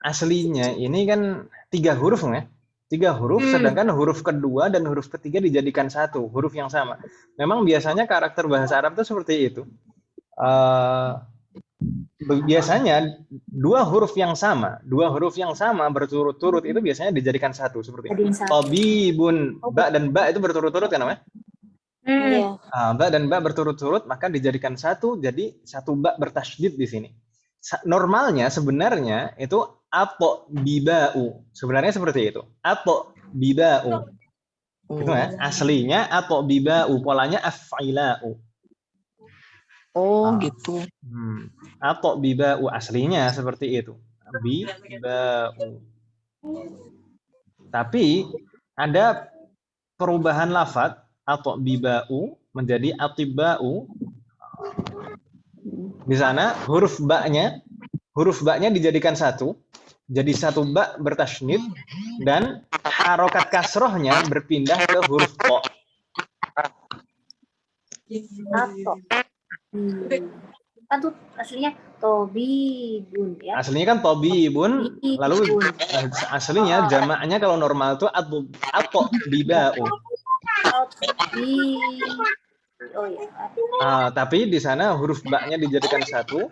Speaker 1: aslinya ini kan 3 huruf ya. 3 huruf, sedangkan huruf kedua dan huruf ketiga dijadikan 1 huruf yang sama. Memang biasanya karakter bahasa Arab itu seperti itu. Biasanya 2 huruf yang sama berturut-turut itu biasanya dijadikan 1 seperti itu. Tabibun, ba dan ba itu berturut-turut kan namanya? Ba dan ba berturut-turut maka dijadikan 1, jadi 1 ba bertasydid di sini. Normalnya sebenarnya itu ato biba'u. Sebenarnya seperti itu. Ato biba'u. Itu ya. Aslinya ato biba'u, polanya af'ila'u.
Speaker 5: Gitu.
Speaker 1: Ato biba'u aslinya seperti itu. Biba'u. Tapi ada perubahan lafadz atbiba'u menjadi atiba'u. Di sana huruf ba-nya dijadikan satu, jadi satu ba bertasydid dan harokat kasrohnya berpindah ke huruf to.
Speaker 2: Tato. Kan tuh aslinya tobibun ya.
Speaker 1: Aslinya kan tobibun, lalu aslinya jamaknya kalau normal tuh atbiba'u.
Speaker 2: Oh ya.
Speaker 1: Tapi di sana huruf ba-nya dijadikan satu,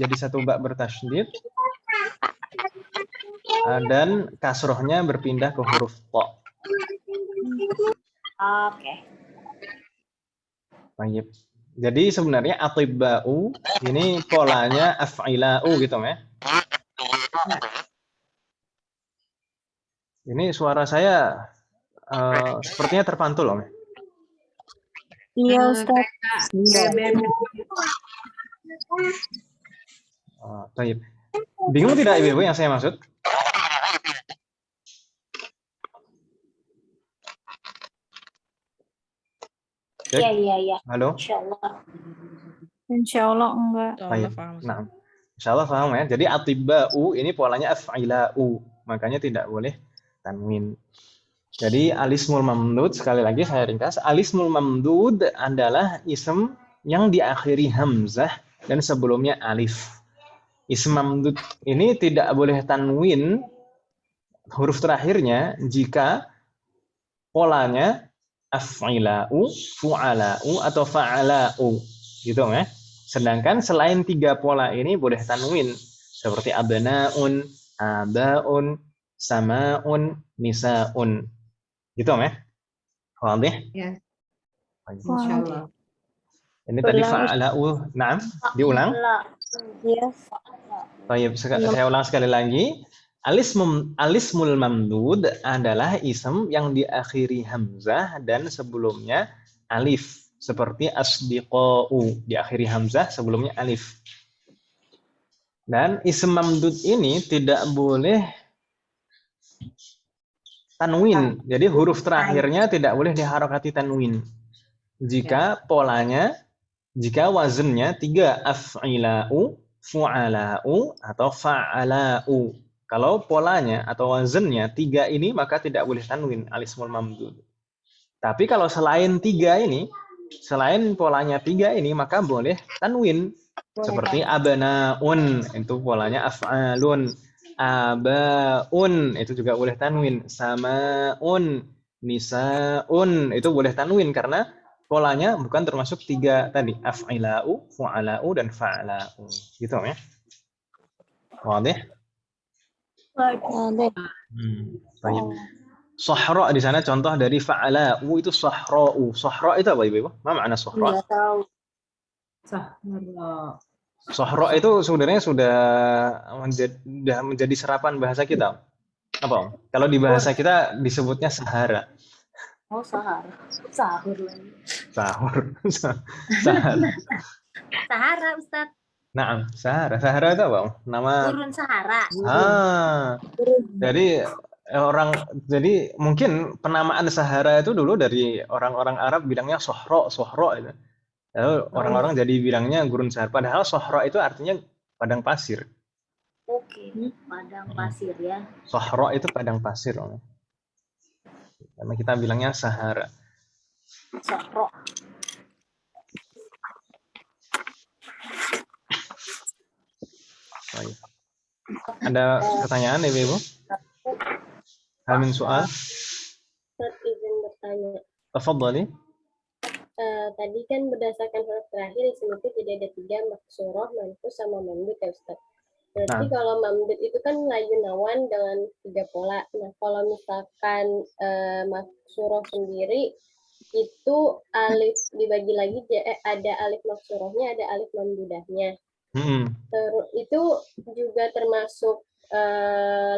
Speaker 1: jadi satu ba bertasydid dan kasrohnya berpindah ke huruf to.
Speaker 2: Oke.
Speaker 1: Baik. Jadi sebenarnya atiba'u ini polanya af'ila'u gitu ya. Ini suara saya sepertinya terpantul loh.
Speaker 6: Iya Ustaz.
Speaker 1: Baik. Bingung tidak Ibu yang saya maksud?
Speaker 2: Iya.
Speaker 1: Halo?
Speaker 6: Insya Allah enggak.
Speaker 1: Baik.
Speaker 3: Paham.
Speaker 1: Nah, insyaallah paham ya. Jadi atiba'u ini polanya af'ila'u, makanya tidak boleh tanwin. Jadi alismul mamdud, sekali lagi saya ringkas, alismul mamdud adalah ism yang diakhiri hamzah dan sebelumnya alif. Ism mamdud ini tidak boleh tanwin huruf terakhirnya jika polanya af'ila'u, fu'ala'u atau fa'ala'u gitu ya. Sedangkan selain tiga pola ini boleh tanwin seperti abna'un, aba'un, sama'un, nisa'un. Gitu ya? Wadih?
Speaker 4: Ya.
Speaker 6: Insyaallah.
Speaker 1: Ini tadi fa'ala'u. Naam, diulang.
Speaker 6: Iya.
Speaker 1: Baik, saya ulang sekali lagi. Alismul mamdud adalah ism yang diakhiri hamzah dan sebelumnya alif. Seperti asdiqa'u, diakhiri hamzah sebelumnya alif. Dan ism mamdud ini tidak boleh tanwin. Jadi huruf terakhirnya tidak boleh diharokati tanwin. Jika polanya, jika wazennya tiga, af'ila'u, fu'ala'u, atau fa'ala'u. Kalau polanya atau wazennya tiga ini, maka tidak boleh tanwin, alismul mamdud. Tapi kalau selain tiga ini, selain polanya tiga ini, maka boleh tanwin. Seperti abna'un, itu polanya af'alun. Abaun itu juga boleh tanwin, samaun, nisaun itu boleh tanwin karena polanya bukan termasuk tiga tadi, af'ila'u, fu'ala'u dan fa'ala'u gitu ya. Wadih? Baik. Sahra di sana contoh dari fa'ala'u itu sahra'u. Sahra itu apa Ibu? Apa makna sahra?
Speaker 2: Enggak tahu.
Speaker 1: Sahra itu sebenarnya sudah menjadi serapan bahasa kita. Apa? Kalau di bahasa kita disebutnya Sahara.
Speaker 2: Oh, Sahara. Sahur lagi.
Speaker 1: Sahur.
Speaker 2: Sahara, Ustaz.
Speaker 1: Nah, Sahara. Sahara itu apa? Nama
Speaker 2: Gurun Sahara.
Speaker 1: Jadi mungkin penamaan Sahara itu dulu dari orang-orang Arab bilangnya Sohro itu. Lalu orang-orang jadi bilangnya gurun Sahara. Padahal Sohro itu artinya padang pasir.
Speaker 2: Oke, padang pasir ya.
Speaker 1: Sohro itu padang pasir. Karena kita bilangnya Sahara.
Speaker 2: Sohro.
Speaker 1: Baik. Ada pertanyaan Ibu? Hal min soal?
Speaker 7: Ustaz izin bertanya.
Speaker 1: Tafadhali.
Speaker 7: Tadi kan berdasarkan huruf terakhir isim itu jadi ada tiga, maksurah, manqus, sama mamdud ya Ustaz. Berarti kalau mamdud itu kan layunawan dengan tiga pola. Nah kalau misalkan maksurah sendiri itu alif dibagi lagi ada alif maksurahnya, ada alif mamdudahnya. Terus itu juga termasuk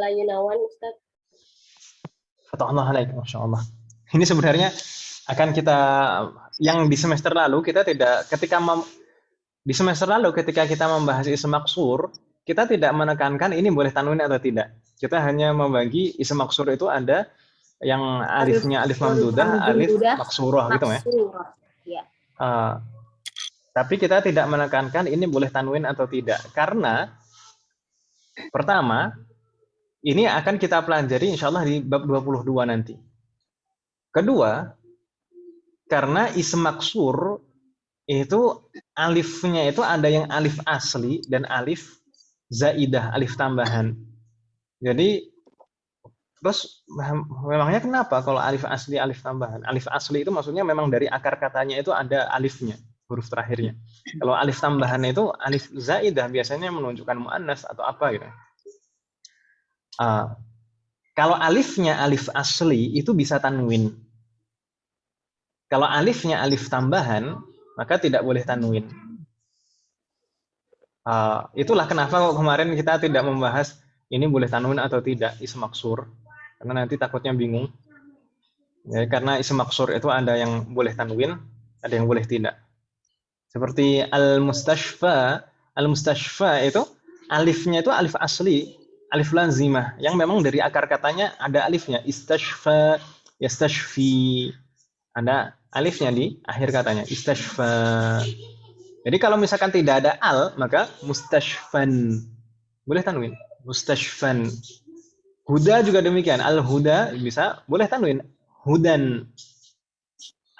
Speaker 7: layunawan Ustaz.
Speaker 1: Fatahullah alaik, Masya Allah. Ini sebenarnya akan kita yang di semester lalu kita tidak ketika kita membahas isim maksur, kita tidak menekankan ini boleh tanwin atau tidak. Kita hanya membagi isim maksur itu ada yang alifnya alif mamdudah, alif maksurah gitu ya.
Speaker 2: Maksurah. Ya.
Speaker 1: Tapi kita tidak menekankan ini boleh tanwin atau tidak. Karena pertama, ini akan kita pelajari insya Allah di bab 22 nanti. Kedua, karena isim maksur itu alifnya itu ada yang alif asli dan alif zaidah, alif tambahan. Jadi terus memangnya kenapa kalau alif asli alif tambahan? Alif asli itu maksudnya memang dari akar katanya itu ada alifnya, huruf terakhirnya. Kalau alif tambahan itu alif zaidah biasanya menunjukkan muannas atau apa gitu. Kalau alifnya alif asli itu bisa tanwin. Kalau alifnya alif tambahan maka tidak boleh tanwin. Itulah kenapa kemarin kita tidak membahas ini boleh tanwin atau tidak isim maksur, karena nanti takutnya bingung. Ya, karena isim maksur itu ada yang boleh tanwin, ada yang boleh tidak. Seperti al-mustashfa itu alifnya itu alif asli, alif lazimah yang memang dari akar katanya ada alifnya, istashfa, yastashfi. Ada alifnya di akhir katanya, istashfa. Jadi kalau misalkan tidak ada al, maka mustashfan. Boleh tanwin, mustashfan. Huda juga demikian, al-huda bisa boleh tanwin, hudan.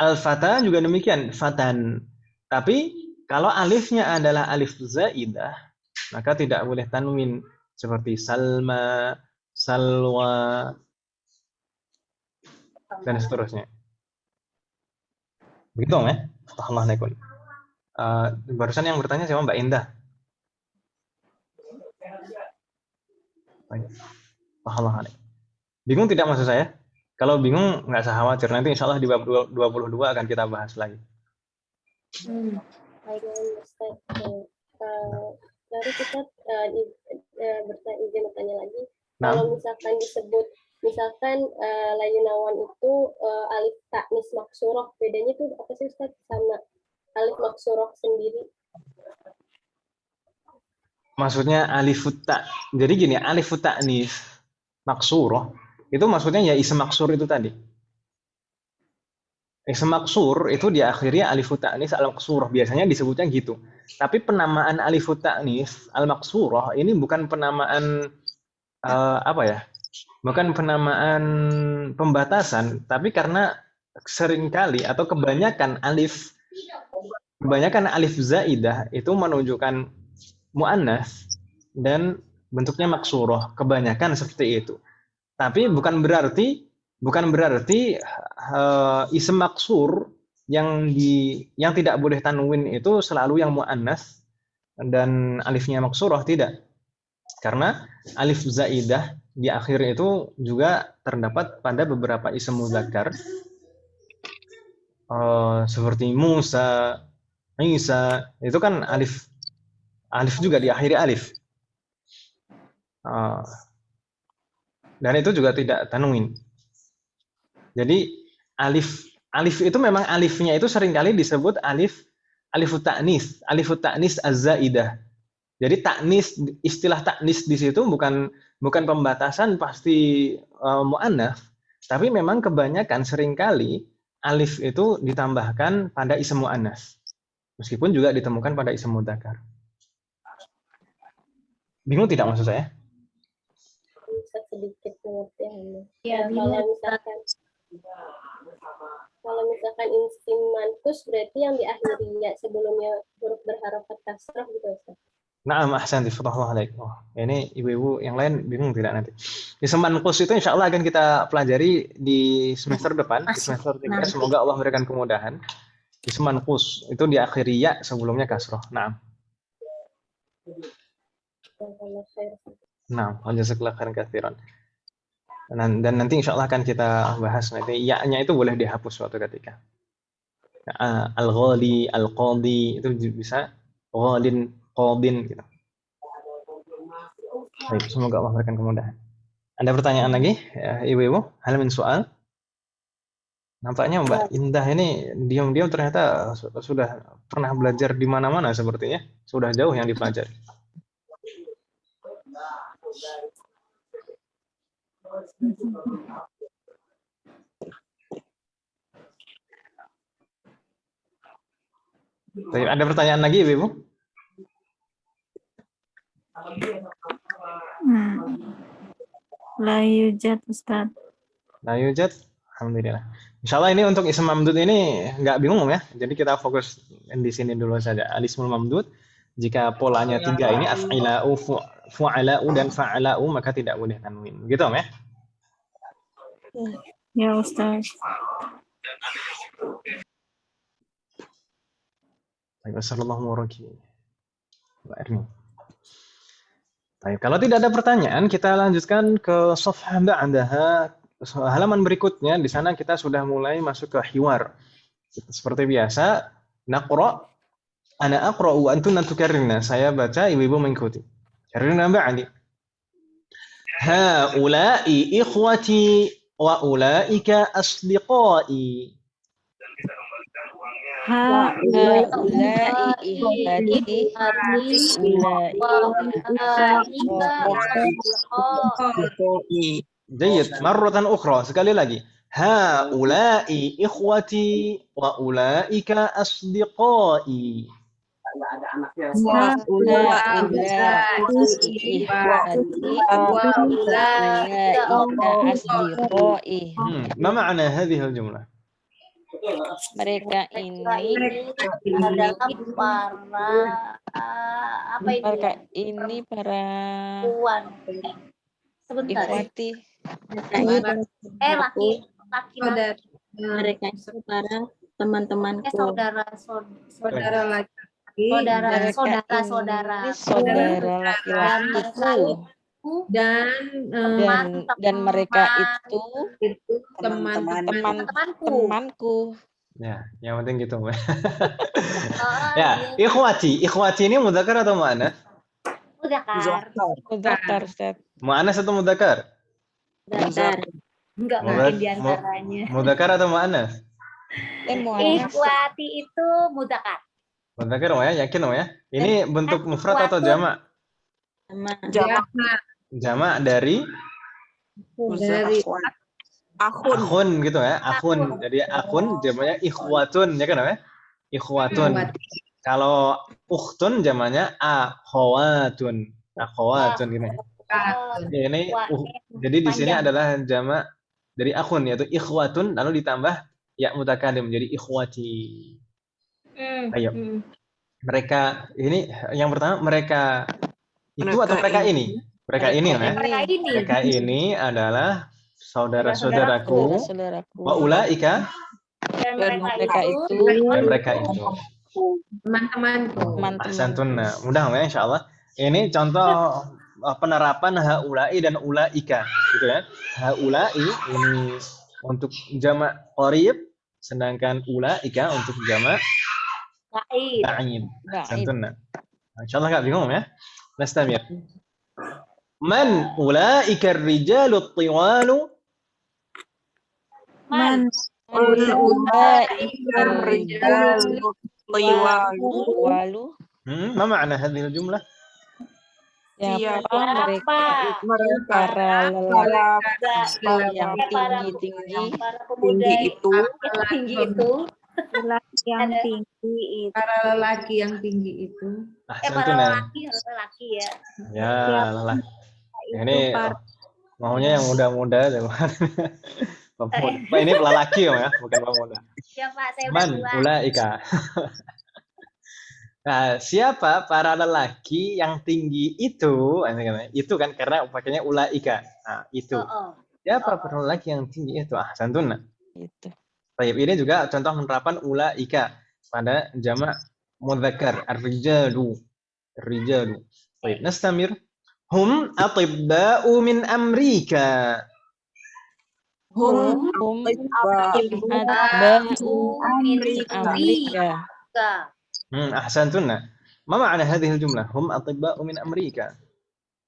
Speaker 1: Al-fata juga demikian, fatan. Tapi kalau alifnya adalah alif zaidah, maka tidak boleh tanwin seperti salma, salwa, dan seterusnya. Begitu ya? Alhamdulillah. Barusan yang bertanya siapa? Mbak Indah. Alhamdulillah. Bingung tidak maksud saya? Kalau bingung nggak usah khawatir. Nanti insya Allah di bab 22 akan kita bahas lagi.
Speaker 7: Ustaz. Lalu kita izin bertanya lagi. Kalau misalkan disebut layunawan itu alif taknis maksurah, bedanya itu apa sih Ustaz sama alif maksurah sendiri?
Speaker 1: Maksudnya alif ta. Jadi gini, alif taknis maksurah itu maksudnya ya isim maksur itu tadi. Isim maksur itu diakhiri alif taknis al maksurah, biasanya disebutnya gitu. Tapi penamaan alif taknis al maksurah ini bukan penamaan bukan penamaan pembatasan, tapi karena seringkali atau kebanyakan alif zaidah itu menunjukkan muannas dan bentuknya maksurah, kebanyakan seperti itu. Tapi bukan berarti isim maksur yang tidak boleh tanwin itu selalu yang muannas dan alifnya maksurah, tidak. Karena alif zaidah di akhir itu juga terdapat pada beberapa isim mudzakkar seperti Musa, Isa, itu kan alif juga diakhiri alif. Dan itu juga tidak tanwin. Jadi alif itu memang alifnya itu seringkali disebut alif taknis az-zaidah. Jadi taknis, istilah taknis di situ bukan pembatasan pasti muannats, tapi memang kebanyakan seringkali alif itu ditambahkan pada isim muannats. Meskipun juga ditemukan pada isim mudzakkar. Bingung tidak maksud saya?
Speaker 7: Bisa sedikit mengerti.
Speaker 2: Ya,
Speaker 7: kalau misalkan isim mankus berarti yang diakhiri ya sebelumnya huruf berharokat kasrah gitu Ustaz.
Speaker 1: Na'am, ahsanti, fadhlallahu alaik. Ini ibu-ibu yang lain bingung tidak nanti. Isim manqus itu insya Allah akan kita pelajari di semester depan, di semester 3. Semoga Allah memberikan kemudahan. Isim manqus itu diakhiri ya sebelumnya kasrah. Na'am. Na'am, jazakallahu khairan katsiran. Dan nanti insya Allah akan kita bahas nanti ya-nya itu boleh dihapus suatu ketika. Al-ghali, al-qadi itu bisa ghalin, qadin gitu. Baik, semoga Allah memberikan kemudahan. Ada pertanyaan lagi, ya, ibu-ibu? Hal min soal? Nampaknya Mbak Indah ini diam-diam ternyata sudah pernah belajar di mana-mana sepertinya. Sudah jauh yang dipelajari. Baik, ada pertanyaan lagi Ibu?
Speaker 6: La yujad Ustaz.
Speaker 1: Nah, yujad. Alhamdulillah. Insya Allah ini untuk ism mamdud ini nggak bingung ya. Jadi kita fokus di sini dulu saja. Al-ismul mamdud, jika polanya 3 ini af'ila'u, fu'ala'u, dan fa'ala'u, maka tidak boleh tanwin. Gitu ya?
Speaker 6: Ya Ustaz.
Speaker 1: Baik, wassalamualaikum warahmatullahi. Baik, kalau tidak ada pertanyaan, kita lanjutkan ke safhah ba'daha, halaman berikutnya. Di sana kita sudah mulai masuk ke hiwar. Seperti biasa, naqra, ana aqra'u wa antunna tukarrirna. Saya baca, ibu-ibu mengikuti. Karrirna ba'di. Haula'i ikhwati wa ulaika asdiqai.
Speaker 3: Haula'i ihwati
Speaker 1: Jayid, marratan ukhra, sekali lagi. Haula'i ikhwati wa ulaika asdiqai. Ma ma'na hadhihi al-jumlah?
Speaker 3: Mereka ini
Speaker 2: adalah para apa ini?
Speaker 3: mereka ini para
Speaker 2: Puan. Sebentar.
Speaker 3: ikhwati.
Speaker 2: Laki.
Speaker 4: Saudara,
Speaker 6: Mereka itu para teman-temanku.
Speaker 4: saudara laki-laki
Speaker 2: Saudara.
Speaker 3: Ini saudara laki-lakiku. Dan mereka itu temanku.
Speaker 1: Ya, yang penting gitu. Ya, ikhwati ini mudzakkar atau muannas?
Speaker 3: Mudzakkar, Ustaz.
Speaker 1: Muannas atau mudzakkar?
Speaker 2: Enggak mungkin diantaranya.
Speaker 1: Mudzakkar atau muannas?
Speaker 2: Ikhwati itu mudzakkar.
Speaker 1: Mudzakkar ya, yakin ya? Ini bentuk mufrad atau jamak? Jamak dari akhun gitu ya, akhun. Jadi akhun jamaknya ikhwatun, ya kan ya? Ikhwatun. Kalau ukhtun jamaknya akhawatun. Akhawatun gitu ya. Ini jadi di sini adalah jamak dari akhun, yaitu ikhwatun, lalu ditambah ya mutakalim jadi ikhwati. Ayo. Mereka ini yang pertama, mereka itu atau mereka ini? Mereka ini ya. Mereka ini adalah saudara-saudaraku. Wa ulaika,
Speaker 2: Dan
Speaker 1: mereka itu
Speaker 4: teman-temanku.
Speaker 1: Ahsantunna. Mudah ya insyaallah. Ini contoh penerapan haula'i dan ulaika gitu ya. Haula'i ini untuk jamak qarib, sedangkan ulaika untuk jamak ba'id. Ahsantunna. Insyaallah enggak bingung ya. Nastamir. Man ulaika ar-rijalu at-tiwalu?
Speaker 6: Man
Speaker 5: ulaika ar-rijalu at-tiwalu.
Speaker 1: Ma ma'na hadhihi al-jumlah?
Speaker 3: Siapa mereka para lelaki yang tinggi itu
Speaker 6: yang tinggi itu.
Speaker 4: Para lelaki yang tinggi itu.
Speaker 2: Para lelaki ya.
Speaker 1: Ya, lelaki. Ini maunya yang muda-muda. Pak ini lelaki ya, bukan pemuda.
Speaker 2: Ya Pak, saya
Speaker 1: Man ulaika. Nah, siapa para lelaki yang tinggi itu? Itu kan karena pakainya ulaika. Nah, itu. Siapa para lelaki yang tinggi itu? Ahsantunna.
Speaker 3: Itu.
Speaker 1: Baik, ini juga contoh penerapan ulaika pada jamak mudzakkar ar-rijalu. Ar-rijalu. Baik, nastamir. Hum atibba'u min Amrika.
Speaker 5: Hum
Speaker 3: atibba'u min Amrika.
Speaker 1: Ahsantunna. Ma ma'na hadhihi al-jumlah? Hum atibba'u min Amrika.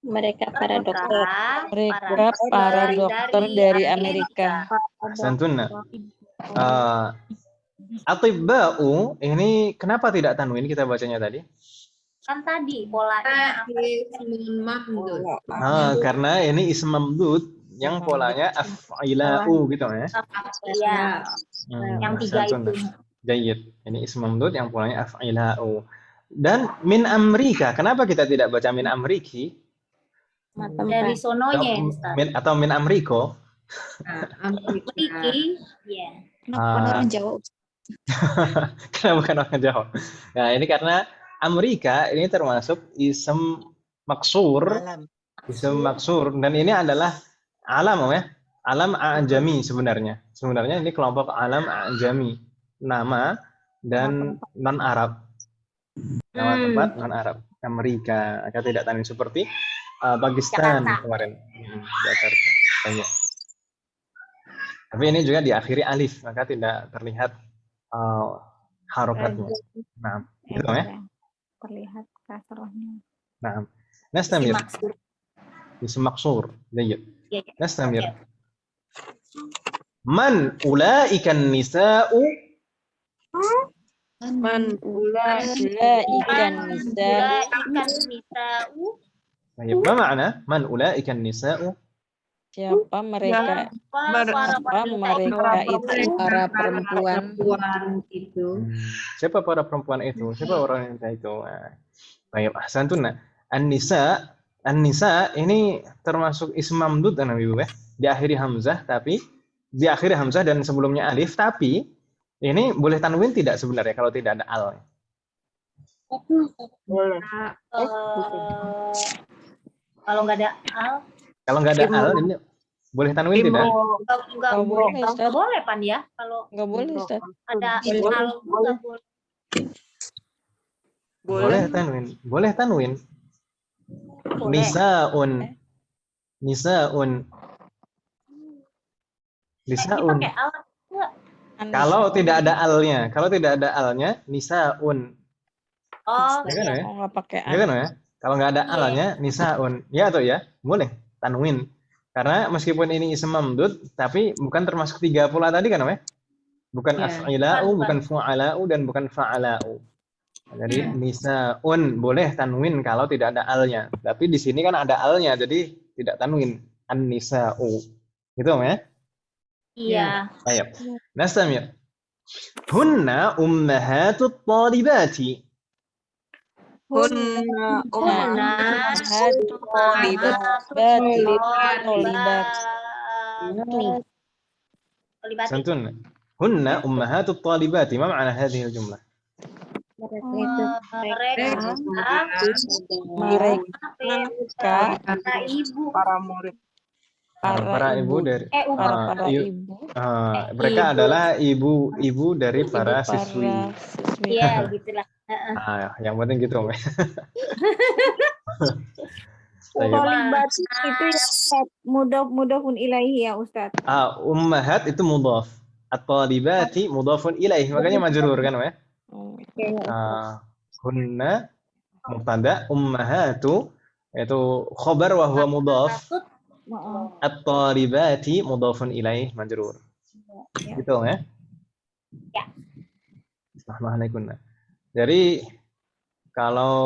Speaker 6: Mereka para dokter.
Speaker 3: Mereka para dokter dari Amerika.
Speaker 1: Ahsantunna. Atibba'u ini kenapa tidak tanwin kita bacanya tadi?
Speaker 2: Kan tadi polanya
Speaker 1: karena ini ism mamdud yang polanya af'ila'u gitu ya.
Speaker 2: Iya. Yang 3 itu.
Speaker 1: Jayyid. Ini ism mamdud yang polanya af'ila'u. Dan min Amrika. Kenapa kita tidak baca min Amriki?
Speaker 2: Dari sononya ya, Ustaz.
Speaker 1: Atau min Amriko?
Speaker 4: Amerika.
Speaker 2: Memiliki, ya.
Speaker 6: Kenapa orang Jawa?
Speaker 1: Kenapa bukan orang Jawa? Nah, ini karena Amrika ini termasuk ism maksur.
Speaker 5: Malam.
Speaker 1: Ism maksur. Dan ini adalah alam ya. Alam a'jami sebenarnya. Sebenarnya ini kelompok alam a'jami. Nama dan non-Arab. Nama tempat non-Arab. Amerika. Agar tidak tanwin seperti Pakistan
Speaker 2: Jakarta.
Speaker 1: kemarin. Jakarta. Banyak. Tapi ini juga diakhiri alif. Maka tidak terlihat harokatnya. Nah, gitu ya.
Speaker 6: Terlihat kasrohnya.
Speaker 1: Nah, nastamir.
Speaker 2: Maksud.
Speaker 1: Ism maksur. Jayyid.
Speaker 2: Ya, ya.
Speaker 1: Nastamir.
Speaker 2: Oke.
Speaker 1: Man ulaikan nisa'u
Speaker 3: Man ulaikan nisa.
Speaker 2: Ikan nisa'u.
Speaker 1: Baik, apa makna? Man ulaikan nisa'u
Speaker 3: Siapa mereka? Siapa mereka itu para perempuan.
Speaker 4: Perempuan itu.
Speaker 1: Siapa para perempuan itu? Siapa orang yang itu? Baik, ahsantuna. An-nisa, an-nisa ini termasuk ism mamdud kan Ibu ya. Diakhiri hamzah tapi diakhiri hamzah dan sebelumnya alif, tapi ini boleh tanwin tidak sebenarnya kalau tidak ada al?
Speaker 3: Boleh.
Speaker 2: Kalau nggak ada al,
Speaker 1: Kalau nggak ada al ini boleh tanwin tidak?
Speaker 2: nggak
Speaker 3: boleh, Ustaz.
Speaker 2: nggak boleh Pan ya. Kalau
Speaker 3: Nggak boleh, Ustaz.
Speaker 2: ada
Speaker 3: Boleh.
Speaker 2: al nggak boleh.
Speaker 1: Boleh tanwin. Boleh tanwin.
Speaker 2: Boleh.
Speaker 1: Nisaun. Nisaun.
Speaker 2: Ini
Speaker 1: Nisaun.
Speaker 2: pakai al nggak?
Speaker 1: Kalau tidak ada alnya, nisaun.
Speaker 2: Oh,
Speaker 1: Ya kan ya?
Speaker 3: Oh, nggak pakai
Speaker 1: Ya kan ya? Kalau nggak ada alnya, nisaun. Ya atau ya? Boleh tanwin. Karena meskipun ini ism mamdud, tapi bukan termasuk 3 pula tadi kan ya? Bukan
Speaker 4: Ya.
Speaker 1: af'ila'u, bukan fu'ala'u, dan bukan fa'ala'u. Jadi nisaun boleh tanwin kalau tidak ada alnya. Tapi di sini kan ada alnya, jadi tidak tanwin. An-nisa'u. Gitu ya?
Speaker 2: iya.
Speaker 1: Baik. Nastamir. Hunna ummahatut talibati.
Speaker 3: Hunna
Speaker 2: Ummahatul Tolibat.
Speaker 1: Santun. Hunna ummahatut talibati. Ma ma'na hadhihi al-jumlah?
Speaker 3: mereka
Speaker 2: Mereka ibu.
Speaker 3: para murid.
Speaker 1: Para ibu dari
Speaker 3: Para
Speaker 1: ibu.
Speaker 3: ibu.
Speaker 1: Mereka
Speaker 2: Ibu.
Speaker 1: adalah ibu dari para
Speaker 3: Ibu
Speaker 1: siswi.
Speaker 2: Iya, gitulah.
Speaker 1: Yang penting gitu.
Speaker 6: Tolibat itu mudhafun ilaihi ya Ustaz.
Speaker 1: Ummahat itu mudhaf. At-talibati mudhafun ilaih. Makanya majrur kan ya? Hunna mubtada, ummahatu itu khabar wa huwa mudhaf. At-talibati mudhafun ilaih majrur. Gitu ya?
Speaker 2: Ya.
Speaker 1: Bismillahirrahmanirrahim. Jadi kalau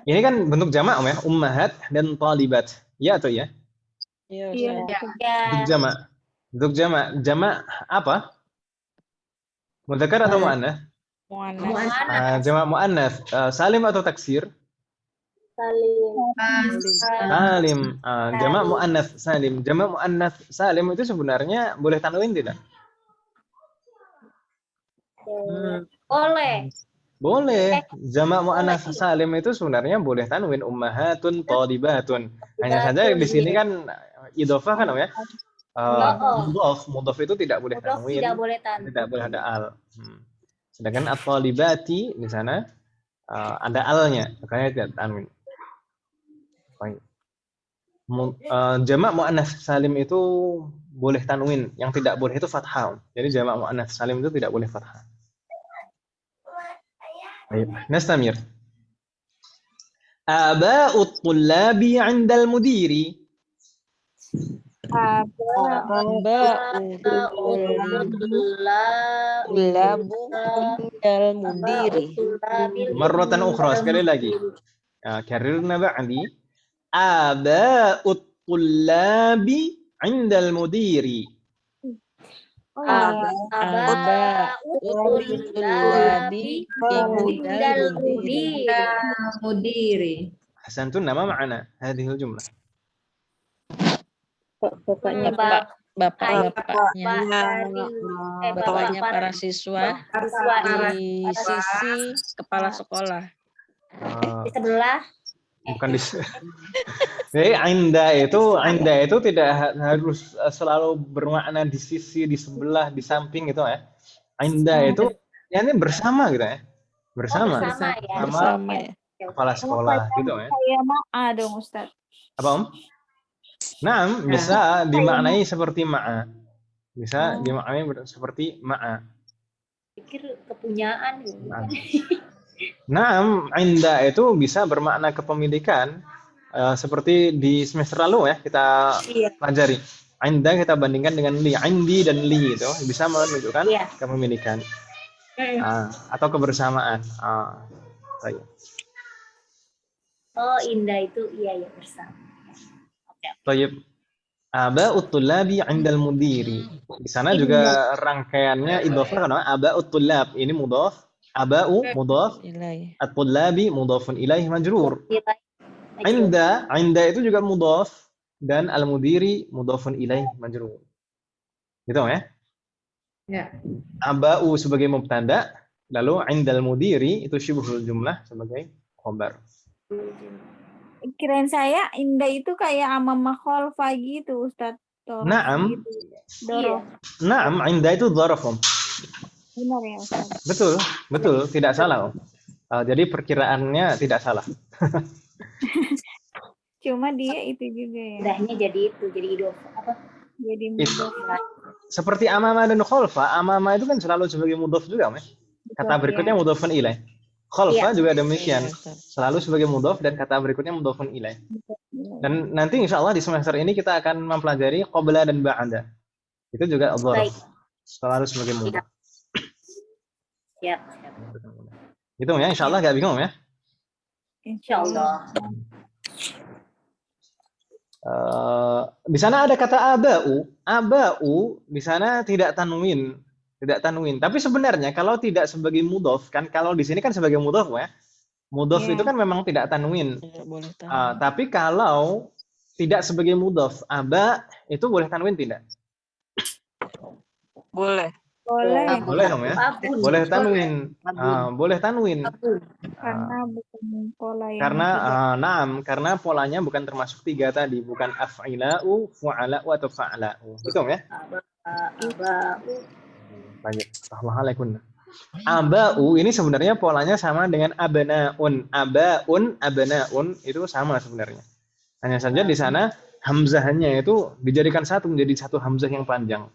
Speaker 1: ini kan bentuk jamak ya, ummahat dan talibat. Ya atau ya?
Speaker 3: Iya,
Speaker 6: Iya.
Speaker 3: Ustaz.
Speaker 1: Bentuk jamak. Bentuk jamak. Jamak apa? Mudzakkar atau muannats?
Speaker 3: Muannats.
Speaker 1: Jamak muannats. Salim atau taksir? Salim. Jamak muannats salim. Jamak muannats salim itu sebenarnya boleh tanwin tidak?
Speaker 2: Boleh.
Speaker 1: Boleh. Jamak muannats salim itu sebenarnya boleh tanwin, ummahatun thalibatun. Hanya saja di sini kan idhofah kan ya. Mudhaf itu tidak boleh
Speaker 2: Mudhaf
Speaker 1: tanwin.
Speaker 2: tidak boleh tanwin.
Speaker 1: Tidak boleh ada al. Sedangkan at-talibati di sana ada alnya, makanya tidak tanwin. Baik. Jamak muannats salim itu boleh tanwin, yang tidak boleh itu fathah. Jadi jamak muannats salim itu tidak boleh fathah. Baik, nastamir. Aba'ut tullabi 'inda al-mudiri.
Speaker 3: Ulabu dal mudiri.
Speaker 1: Marratan ukhra, sekali lagi. Karirna ba'di. Aba'ut tullabi 'inda al-mudiri.
Speaker 6: Oh iya.
Speaker 3: Aba utulabi indal mudiri.
Speaker 4: Mudiri.
Speaker 1: Ahsantun, nama ma'ana hadhil jumlah.
Speaker 3: Bapaknya bapaknya para siswa di sisi kepala sekolah.
Speaker 2: Di sebelah.
Speaker 1: Bukan di jadi Ainda itu tidak harus selalu bermakna di sisi, di sebelah, di samping gitu ya. Ainda itu ya ini bersama gitu ya. Bersama.
Speaker 2: Bersama ya.
Speaker 1: Sama
Speaker 3: Bersama ya.
Speaker 1: kepala sekolah gitu ya.
Speaker 6: Kayak ma'a dong Ustaz.
Speaker 1: Apa Om? Nah, bisa dimaknai seperti ma'a. Bisa dimaknai seperti ma'a.
Speaker 2: Pikir kepunyaan gitu.
Speaker 1: Nah, Ainda itu bisa bermakna kepemilikan seperti di semester lalu ya kita pelajari. Ainda kita bandingkan dengan li, indi dan li itu bisa menunjukkan kepemilikan atau kebersamaan. Baik.
Speaker 2: Oh, indah itu iya ya bersama.
Speaker 1: Baik. Aba'ut tullabi 'indal mudiri. Di sana juga rangkaiannya idhofah kan aba'ut tullab ini mudhaf, aba'u mudhaf,
Speaker 3: Ilai.
Speaker 1: at-tullabi mudhafun ilaih majrur. Inda itu juga mudhaf dan al-mudiri mudhafun ilaih majrur. Gitu ya?
Speaker 4: Ya.
Speaker 1: Aba'u sebagai mubtada, lalu indal mudiri itu syibhul jumlah sebagai khabar.
Speaker 6: Kirain saya indah itu kayak amamah kholfa gitu Ustaz.
Speaker 1: Naam.
Speaker 6: Gitu. Dorof.
Speaker 1: Naam, inda itu dzaraf, Om.
Speaker 6: Benar ya Ustaz.
Speaker 1: Betul, tidak salah, Om. Jadi perkiraannya tidak salah.
Speaker 6: Cuma dia itu juga ya.
Speaker 2: Indahnya jadi itu, jadi idof apa?
Speaker 6: Jadi
Speaker 1: Itu.
Speaker 6: mudhof.
Speaker 1: Seperti amama dan kholfa, amama itu kan selalu sebagai mudhaf juga, Om. Kata berikutnya mudhafun ilaih. Kholfa juga demikian. Selalu sebagai mudhaf dan kata berikutnya mudhafun ilaih. Dan nanti insya Allah di semester ini kita akan mempelajari qabla dan ba'da. Itu juga dzaraf. Selalu sebagai mudhaf.
Speaker 2: Siap.
Speaker 1: Gitu ya, insya Allah gak bingung ya.
Speaker 2: Insyaallah.
Speaker 1: Di sana ada kata aba'u di sana tidak tanwin. Tapi sebenarnya kalau tidak sebagai mudhaf kan, kalau di sini kan sebagai mudhaf ya. Mudhaf itu kan memang tidak tanwin.
Speaker 3: Boleh
Speaker 1: Tapi kalau tidak sebagai mudhaf, aba itu boleh tanwin tidak?
Speaker 5: Boleh.
Speaker 1: Boleh dong ya. Boleh tanwin. Boleh tanwin.
Speaker 6: Karena bukan pola yang
Speaker 1: Karena polanya bukan termasuk 3 tadi, bukan af'ila'u, fu'ala'u atau fa'la'u. Betul ya? Lanjut. Assalamualaikum. Aba'u ini sebenarnya polanya sama dengan abna'un. Abna'un itu sama sebenarnya. Hanya saja di sana hamzahnya itu dijadikan satu menjadi satu hamzah yang panjang.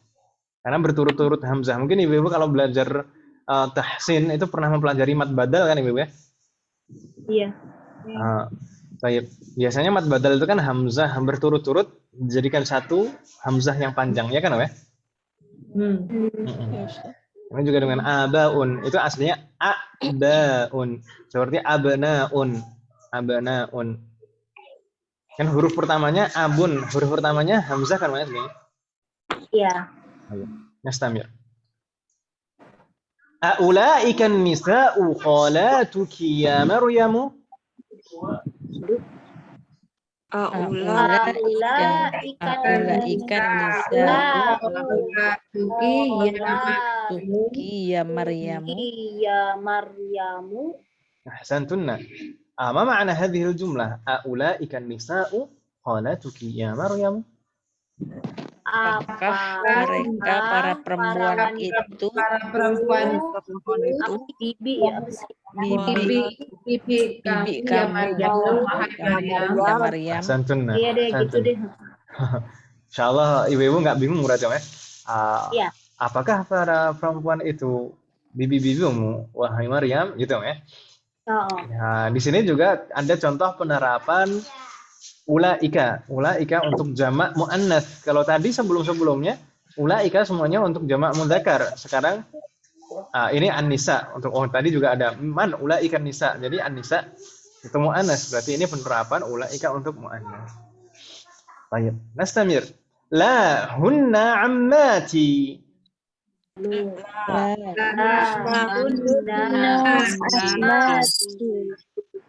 Speaker 1: Karena berturut-turut hamzah. Mungkin Ibu kalau belajar tahsin itu pernah mempelajari mad badal kan Ibu ya? Iya. Biasanya mad badal itu kan hamzah berturut-turut dijadikan satu hamzah yang panjang ya kan ya? Ini juga dengan abaun itu aslinya abaun seperti abnaun kan huruf pertamanya abun, huruf pertamanya hamzah kan Mas?
Speaker 2: Iya.
Speaker 1: Ayo nastamir. Aulaika nisa'u khalatuki ya Maryamu.
Speaker 3: Ya Maryamu.
Speaker 1: Ahsantunna. Ma ma'na hadhihi al-jumlah? Aulaika nisa'u khalatuki ya Maryamu.
Speaker 3: Apakah mereka para perempuan itu bibi kamu ya Maryam?
Speaker 1: Santunna.
Speaker 2: Iya deh gitu deh.
Speaker 1: Insyaallah ibu-ibu nggak bingung berarti ya? Iya. Apakah para perempuan itu bibi-bibimu wahai Maryam gitu ya? Nah, di sini juga ada contoh penerapan ulaika untuk jamak muannas. Kalau tadi sebelum-sebelumnya ulaika semuanya untuk jamak mudzakar. Sekarang ini an-nisa untuk tadi juga ada man ulaika nisa. Jadi an-nisa itu muannas. Berarti ini penerapan ulaika untuk muannas. Baik, nastamir. La hunna ammati.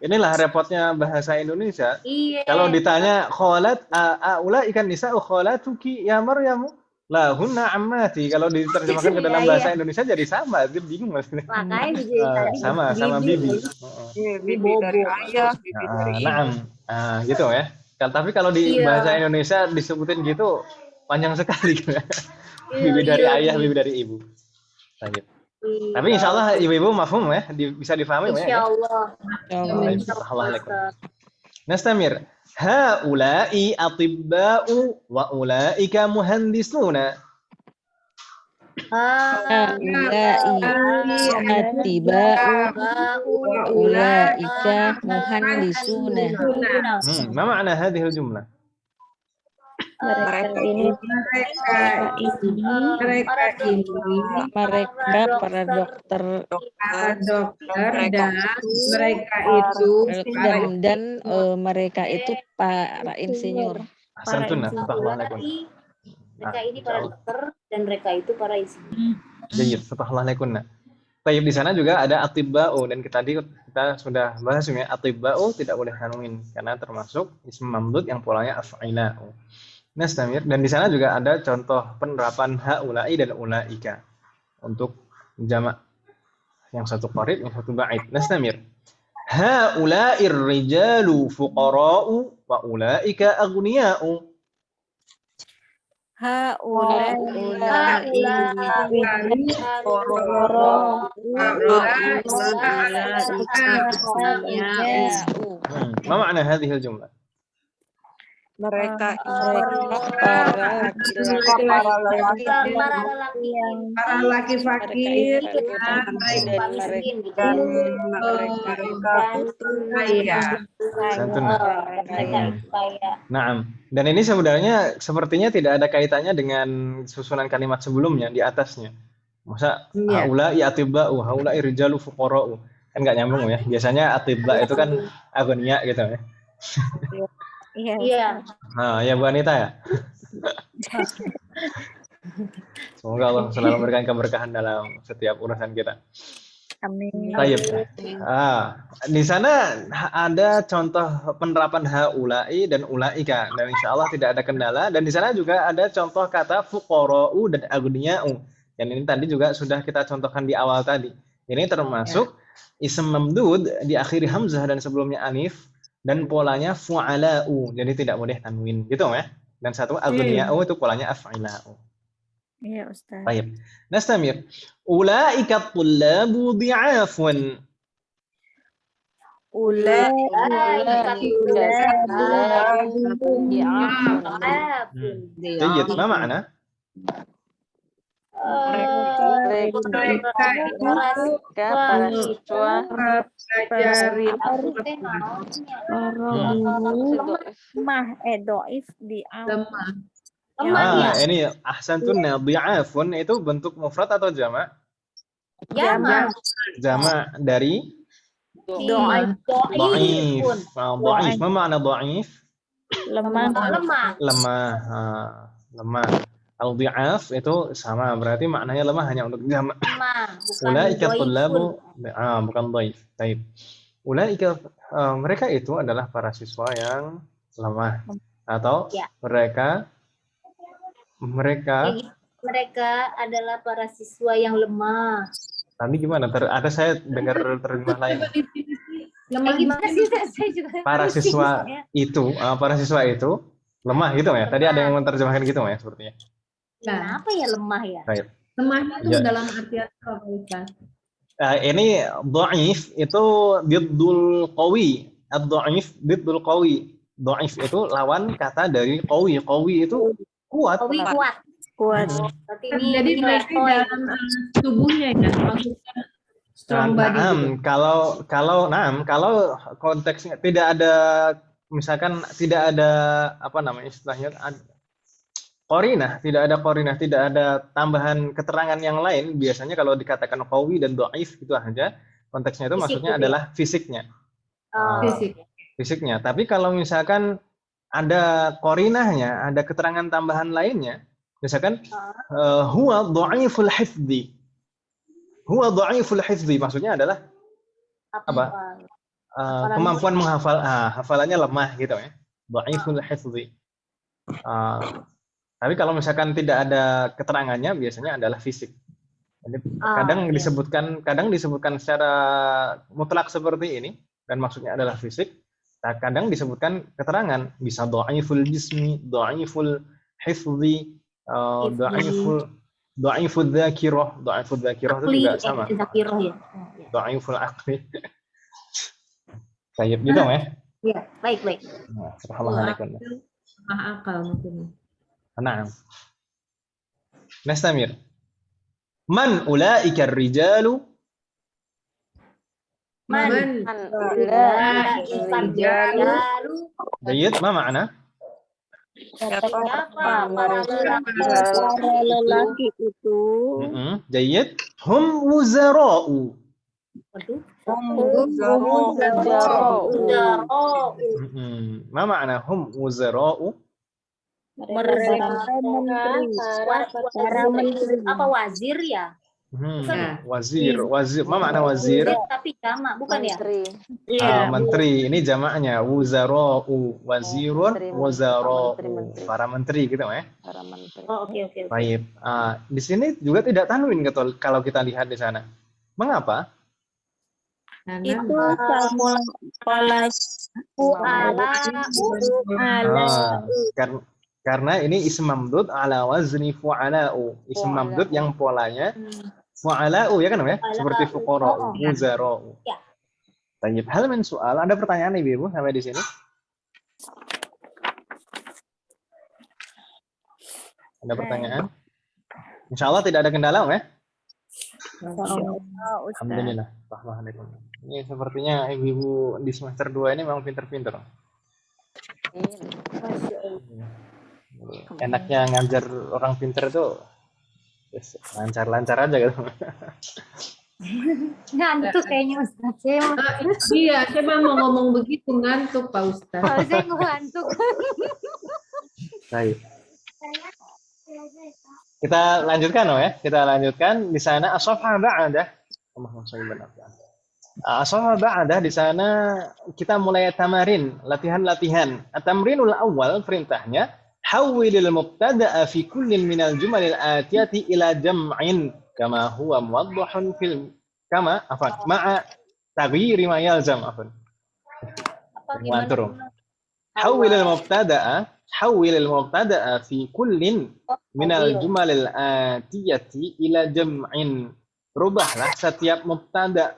Speaker 1: Inilah repotnya bahasa Indonesia.
Speaker 2: Iya.
Speaker 1: Kalau ditanya kholat aula ikan nisa kholatuki ya Maryamu lahunna ammati. Kalau diterjemahkan ke dalam bahasa Indonesia jadi sama, dia bingung maksudnya.
Speaker 2: Makanya jadi tadi
Speaker 1: sama bibi.
Speaker 5: Bibi dari ayah, bibi dari ibu.
Speaker 1: Naam. Gitu ya. Tapi kalau di bahasa Indonesia disebutin gitu panjang sekali. Bibi dari ayah, bibi dari ibu. Lanjut. Tapi insya Allah ibu-ibu mafhum ya, bisa difahami ya.
Speaker 2: Insya Allah.
Speaker 1: Nastamir. Haula'i atibba'u wa ulaika muhandisuna.
Speaker 3: Haula'i atiba'u wa ulaika muhandisuna.
Speaker 1: Ma ma'na hadhihi al-jumlah?
Speaker 5: Mereka ini
Speaker 3: Mereka para dokter
Speaker 4: dan mereka itu
Speaker 3: dan mereka itu para insinyur.
Speaker 1: Ahsantun.
Speaker 2: Mereka ini para dokter dan mereka itu para insinyur.
Speaker 1: Jayyid, subhanallah. Baik, di sana juga ada atibba'u dan kita sudah bahas ya, atibba'u tidak boleh tanwin karena termasuk ism mamdud yang polanya af'ila'u. Nastamir, dan di sana juga ada contoh penerapan haula'i dan ulaika untuk jamak, yang satu qarib, yang satu ba'id. Nastamir. Haula'ir rijalu fuqara'u wa ulaika aghniya'u. Ma ma'na hadhihi al-jumlah?
Speaker 5: Mereka
Speaker 4: para laki fakir
Speaker 2: Mereka
Speaker 1: Naam. Dan ini sebenarnya sepertinya tidak ada kaitannya dengan susunan kalimat sebelumnya di atasnya. Masa haula yatibba'u, haula rijalu fuqara'u. Kan enggak nyambung ya. Biasanya atibba itu kan agonia gitu ya.
Speaker 2: Iya.
Speaker 1: Nah, ya Bu Anita ya. Semoga Allah selalu memberikan keberkahan dalam setiap urusan kita.
Speaker 6: Amin.
Speaker 1: Tayyib. Di sana ada contoh penerapan haula'i dan ulaika dan insya Allah tidak ada kendala. Dan di sana juga ada contoh kata fuqara'u dan aghniya'u. Dan ini tadi juga sudah kita contohkan di awal tadi. Ini termasuk ism mamdud di akhiri hamzah dan sebelumnya alif. Dan polanya fu'ala'u, jadi tidak boleh tanwin, gitu ya. Dan satu aghniya'u itu polanya af'ila'u.
Speaker 6: Iya, Ustaz.
Speaker 1: Baik. Nastamir. Ulaika tullabu bi'afun. Jayyid, ma ma'na?
Speaker 3: Para siswa
Speaker 6: doif di
Speaker 1: Ini ahsantunna bi'afun itu bentuk mufrad atau jamak? Jamak dari dhaif. Dhaif. Ma ma'na dhaif? Lemah. Al-dhi'af itu sama, berarti maknanya lemah hanya untuk jamak. Ulaika tullabu, bukan dhaif. Baik. Ulaika mereka itu adalah para siswa yang lemah atau mereka
Speaker 2: adalah para siswa yang lemah.
Speaker 1: Tadi gimana? Ada saya dengar terjemah lain.
Speaker 2: Gimana sih? Saya juga
Speaker 1: Para siswa itu lemah gitu ya. Tadi ada yang menerjemahkan gitu ya sepertinya.
Speaker 2: Kenapa ya lemah ya?
Speaker 1: Baik.
Speaker 4: lemahnya itu dalam artian apa, Ustaz?
Speaker 1: Ini dhaif itu diddul qawi. Ad-dhaif diddul qawi. Dhaif itu lawan kata dari qawi. Qawi itu kuat.
Speaker 2: Qawi kuat. Berarti
Speaker 4: Jadi berarti dalam tubuhnya ya, maksudnya strong body.
Speaker 1: Kalau konteksnya tidak ada, misalkan tidak ada istilahnya tidak ada tambahan keterangan yang lain. Biasanya kalau dikatakan qawi dan dhaif itu aja, konteksnya itu maksudnya adalah fisiknya. Fisiknya. Tapi kalau misalkan ada qarinahnya, ada keterangan tambahan lainnya, Misalkan huwa dha'iful hifdzi. Huwa dha'iful hifdzi maksudnya adalah apa? Kemampuan menghafal, hafalannya lemah gitu ya. Dha'iful hifdzi. Tapi kalau misalkan tidak ada keterangannya biasanya adalah fisik. Jadi kadang disebutkan secara mutlak seperti ini dan maksudnya adalah fisik. Nah, kadang disebutkan keterangan bisa dha'iful jismi, dha'iful hifdzi, dha'iful dzakirah. Dha'iful dzakirah itu juga sama. Dha'iful aqli. Baik gitu ya.
Speaker 2: Iya, baik.
Speaker 1: Nah, subhanallah.
Speaker 4: Akal mungkin.
Speaker 1: Nah. Nastamir. Man ulaika ar-rijalu?
Speaker 4: Man
Speaker 1: Baik, ma makna?
Speaker 6: Siapa para lelaki itu?
Speaker 1: Baik. Hum wuzara'u. Ma makna hum wuzara'u?
Speaker 6: Mereka menteri.
Speaker 2: Apa wazir ya?
Speaker 1: Wazir. Ma makna wazir?
Speaker 2: Tapi jamak bukan ya?
Speaker 1: Menteri. Ini jamaknya wuzara'u, wazirun, wuzara'u. Para menteri gitu ya.
Speaker 3: Para menteri.
Speaker 2: Oh, oke.
Speaker 1: Baik. Di sini juga tidak tanwin kalau kita lihat di sana. Mengapa?
Speaker 6: Itu
Speaker 1: karena ini ism mamdud ala wazni fu'ala'u. Ism mamdud yang polanya fu'ala'u ya kan ya? Seperti fuqara'u, wuzara'u.
Speaker 2: Ya.
Speaker 1: Baik. Hal min soal, ada pertanyaan Ibu sampai di sini? Ada pertanyaan? Insyaallah tidak ada kendala ya? Alhamdulillah. Ini sepertinya ibu-ibu di semester 2 ini memang pinter-pinter. Enaknya ngajar orang pinter itu lancar-lancar aja gitu.
Speaker 2: Ngantuk kayaknya Ustaz.
Speaker 4: Iya, saya mau ngomong begitu ngantuk Pak Ustaz.
Speaker 2: Kalau saya ngantuk.
Speaker 1: Baik. Kita lanjutkan ya. Kita lanjutkan di sana as-safha ba'dah. As-safha ba'dah di sana kita mulai tamarin, latihan-latihan. At-tamrinul awal perintahnya hawwilil mubtada'a fi kullin minal jumalil atiyati ila jam'in kama huwa muwaddahun fil ma'a taghyiri ma yalzam hawwilil mubtada'a fi kullin minal jumalil atiyati ila jam'in. Rubahlah setiap mubtada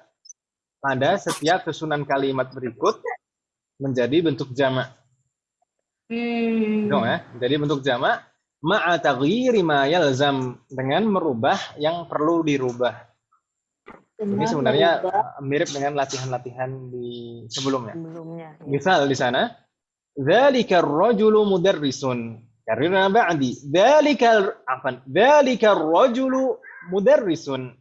Speaker 1: pada setiap susunan kalimat berikut menjadi bentuk jamak. Jadi bentuk jamak ma'a taghyiri ma yalzam, dengan merubah yang perlu dirubah. Ini sebenarnya mirip dengan latihan-latihan di sebelumnya. Misal di sana, dzalikar rajulu mudarrisun. Karena ba'di, dzalikar rajulu mudarrisun.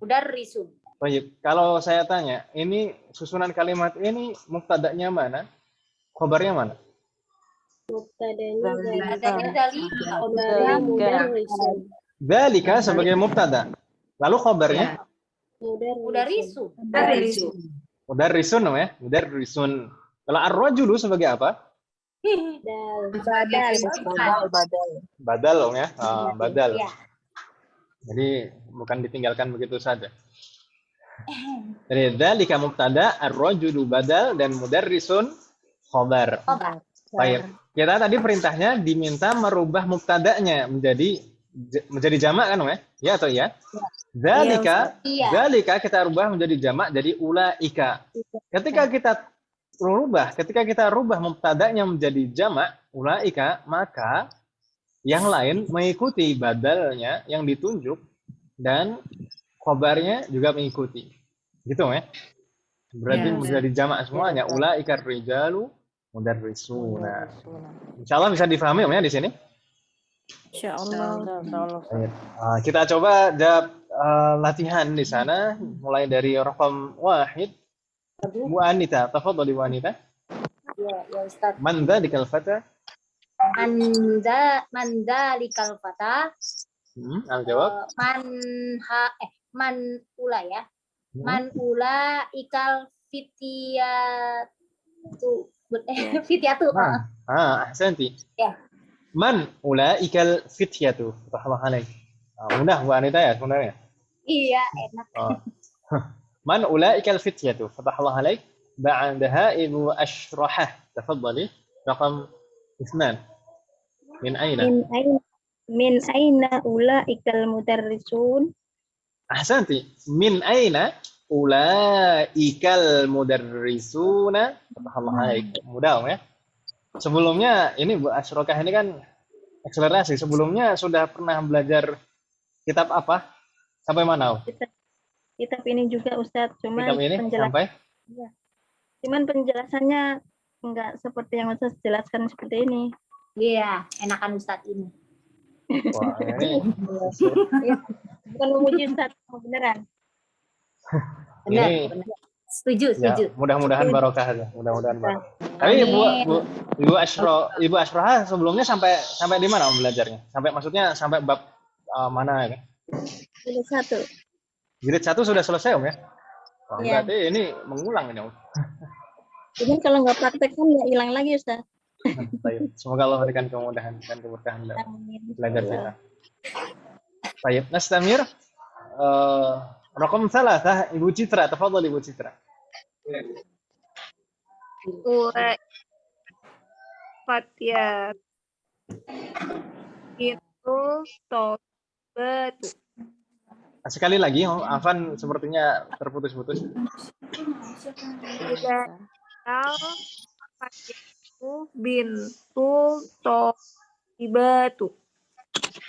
Speaker 2: Mudarrisun.
Speaker 1: Baik, kalau saya tanya, ini susunan kalimat ini mubtada'nya mana? Khabarnya mana? Dzalika sebagai mubtada. Lalu khabarnya? Mudarrisun ya, mudarrisun. Kalau ar-rajulu sebagai apa? Badal ya, badal. Jadi bukan ditinggalkan begitu saja. Jadi dzalika mubtada, ar-rajulu badal, dan mudarrisun khabar. Baik. Kita tadi perintahnya diminta merubah mubtada'nya menjadi jamak kan ya? Ya atau ya? Dzalika kita rubah menjadi jamak jadi ulaika. Ketika kita rubah mubtada'nya menjadi jamak ulaika, maka yang lain mengikuti badalnya yang ditunjuk dan khabarnya juga mengikuti. Gitu ya? Berarti menjadi jamak semuanya. Ulaika rijalu mudarrisuna. Insyaallah bisa difahami ya di sini?
Speaker 6: Insyaallah.
Speaker 1: Kita coba jawab latihan di sana mulai dari raqam 1. Bu Anita, tafadhali Bu Anita.
Speaker 2: Ya Ustaz.
Speaker 1: Man dzalikal fata?
Speaker 2: Mandzalikal fata.
Speaker 1: Al-jawab.
Speaker 2: Man ula ya. Man ula ikal fitiyatu. Fitiyatu.
Speaker 1: Ahsanti.
Speaker 2: Ya.
Speaker 1: Man ulaikal fityatu. Rahmah alaik. Mudah Bu Anita ya sebenarnya.
Speaker 2: Iya, enak.
Speaker 1: Man ulaikal fityatu. Fatahallah alaik. Ba'daha Ibu Ashrahah. Tafadhali. Raqam 2. Min aina?
Speaker 6: Min aina ulaikal mudarrisun.
Speaker 1: Ahsanti. Min aina ulaikal mudarrisuna. Fatahallah alaik. Mudah ya. Sebelumnya ini Bu Ashrokah ini kan akselerasi. Sebelumnya sudah pernah belajar kitab apa? Sampai mana?
Speaker 6: Kitab ini juga Ustadz,
Speaker 1: Kitab ini sampai?
Speaker 6: Ya. Cuman penjelasannya enggak seperti yang Ustadz jelaskan seperti ini.
Speaker 2: Iya, enakan Ustadz ini.
Speaker 1: Wah, ini
Speaker 6: Ya, bukan memuji Ustadz, beneran.
Speaker 2: Benar,
Speaker 1: ini
Speaker 2: benar. Setuju.
Speaker 1: ya, mudah-mudahan barokah aja. Mudah-mudahan barokah. Tapi Ibu Ashroha sebelumnya sampai di mana belajarnya? Maksudnya sampai bab mana ya?
Speaker 6: Jilid 1.
Speaker 1: Jilid 1 sudah selesai Om ya? Wah,
Speaker 6: Iya.
Speaker 1: berarti ini mengulang ini Om.
Speaker 6: Cuman kalau nggak praktek kan ya hilang lagi Ustaz.
Speaker 1: Baik. Semoga Allah memberikan kemudahan dan keberkahan dalam
Speaker 6: Amin.
Speaker 1: belajar kita. Baik, Nastamir. Raqam 3 Ibu Citra, tafadhal Ibu Citra.
Speaker 6: Fatya itu tobat.
Speaker 1: Sekali lagi, Afan sepertinya terputus-putus.
Speaker 6: Fatyatu bintu toibatu.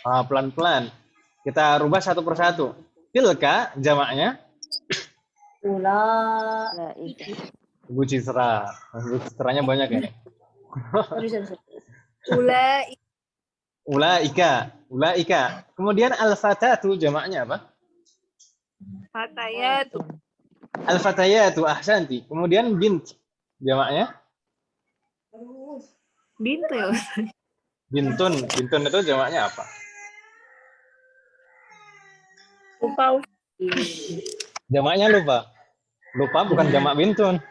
Speaker 1: Pelan-pelan. Kita rubah satu persatu. Tilka jamaknya Ibu Citra. Ibu Citranya banyak ini. Ulaika. Kemudian al-fatatu jamaknya apa?
Speaker 6: Fatayatu.
Speaker 1: Al-fatayatu ahsanti. Kemudian bint jamaknya?
Speaker 6: Bintu ya Ustaz.
Speaker 1: Bintun itu jamaknya apa?
Speaker 6: Lupa.
Speaker 1: Jamaknya lupa. Lupa bukan jamak bintun.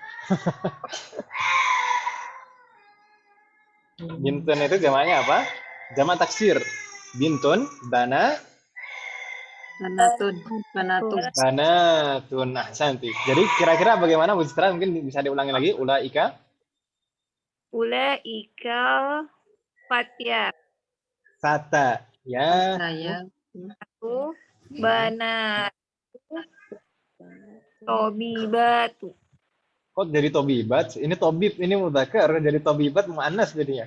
Speaker 1: Bintun itu jamaknya apa? Jamak taksir. Bintun, banatun. Ahsanti. Jadi kira-kira bagaimana Bu Citra? Mungkin bisa diulangi lagi. Ulaika
Speaker 6: Fatya.
Speaker 1: fata. Ya.
Speaker 6: Banat. Tobibatu.
Speaker 1: Kok jadi tobibat? Ini tobib, ini mudzakkar, jadi tobibat muannas jadinya.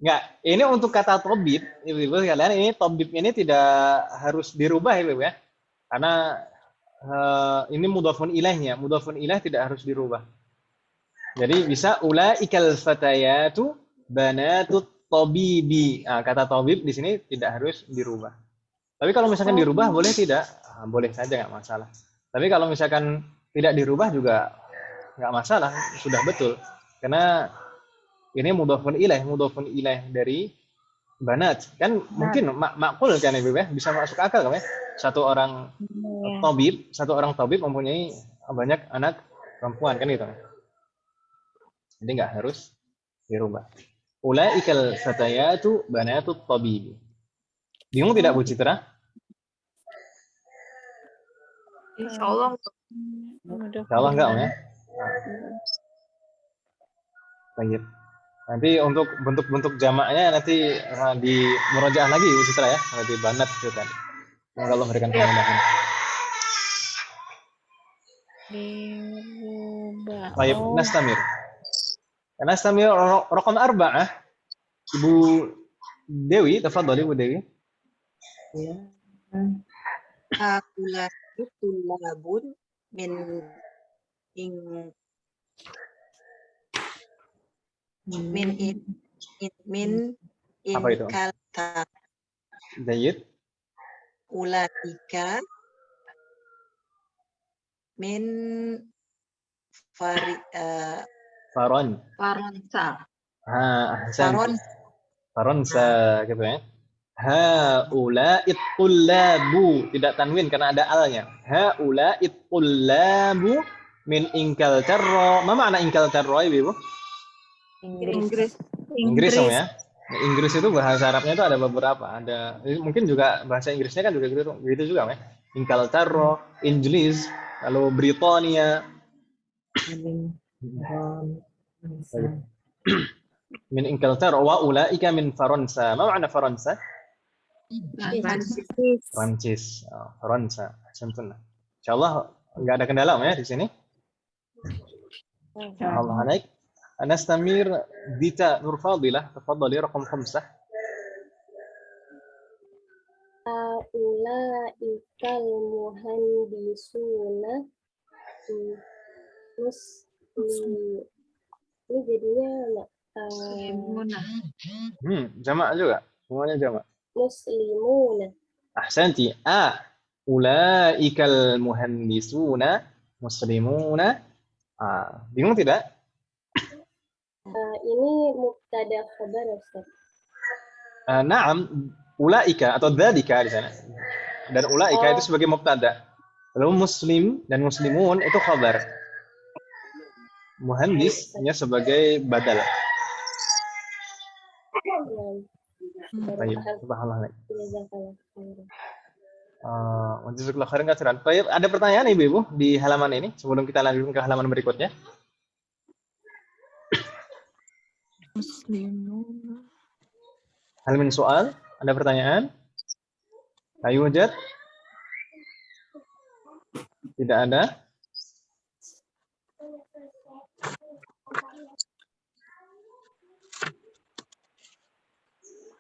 Speaker 1: Enggak, ini untuk kata tobib, Ibu-ibu sekalian, ini tobib ini tidak harus dirubah Ibu ya. Karena ini mudhafun ilaihnya, mudhafun ilaih tidak harus dirubah. Jadi bisa ulaikal fatayatu banatut tobibi. Nah, kata tobib di sini tidak harus dirubah. Tapi kalau misalkan dirubah boleh tidak? Boleh saja, nggak masalah. Tapi kalau misalkan tidak dirubah juga nggak masalah, sudah betul. Karena ini mudhafun ilaih dari banat. Kan mungkin makul kan Ibu ya, bisa masuk akal kan ya. Satu orang tabib mempunyai banyak anak perempuan kan gitu. Jadi nggak harus dirubah. Ulaikal fatayatu banatut tabibi. Bingung tidak Bu Citra?
Speaker 6: Insyaallah.
Speaker 1: Insyaallah enggak ya? Baik. Nanti untuk bentuk-bentuk jamaknya nanti di murojaah lagi Bu Citra ya, di banat itu kan. Semoga Allah berikan kemudahan. Baik, Nastamir. Nastamir raqam 4. Ibu Dewi, tafadhali Ibu Dewi.
Speaker 5: Haulatu tulabun min
Speaker 1: apa itu?
Speaker 5: Kalta
Speaker 1: Jayyid.
Speaker 5: ulaika min
Speaker 1: Faron.
Speaker 4: Faronsa.
Speaker 5: Faron.
Speaker 1: Faronsa gitu ya. Haula'it tullabu, tidak tanwin karena ada alnya. Haula'it tullabu min ingkal tarro. Ma makna ingkal tarro ya, Ibu?
Speaker 3: Inggris.
Speaker 1: Inggris dong ya. Nah, Inggris itu bahasa Arabnya itu ada beberapa. Ada mungkin juga bahasa Inggrisnya kan juga gitu juga ya. Ingkal tarro, Inggris, lalu Britania. Min ingkal tarro wa ulaika min Faransa. Ma makna Faransa? Prancis. Oh, Faransa. Sempurna. Insyaallah enggak ada kendala ya di sini. Insyaallah alaik. نستمر ديتا نور فاضلة تفضلي رقم 5.
Speaker 7: Ulaikal muhandisuna ini jadinya
Speaker 1: jamak juga, semuanya jamak.
Speaker 7: muslimuna.
Speaker 1: Ahsanti. Ulaikal muhandisuna muslimuna. Bingung tidak?
Speaker 7: Ini mubtada khabar, Ustaz.
Speaker 1: Naam, ulaika atau dzalika di sana. Dan ulaika itu sebagai mubtada. Lalu muslim dan muslimun itu khabar. Muhandisnya sebagai badal. Baik, subhanallah. Jazakallahu khairan katsiran. Baik, ada pertanyaan Ibu di halaman ini sebelum kita lanjutkan ke halaman berikutnya? Hal min soal? Ada pertanyaan? Ayo wujud? Tidak ada?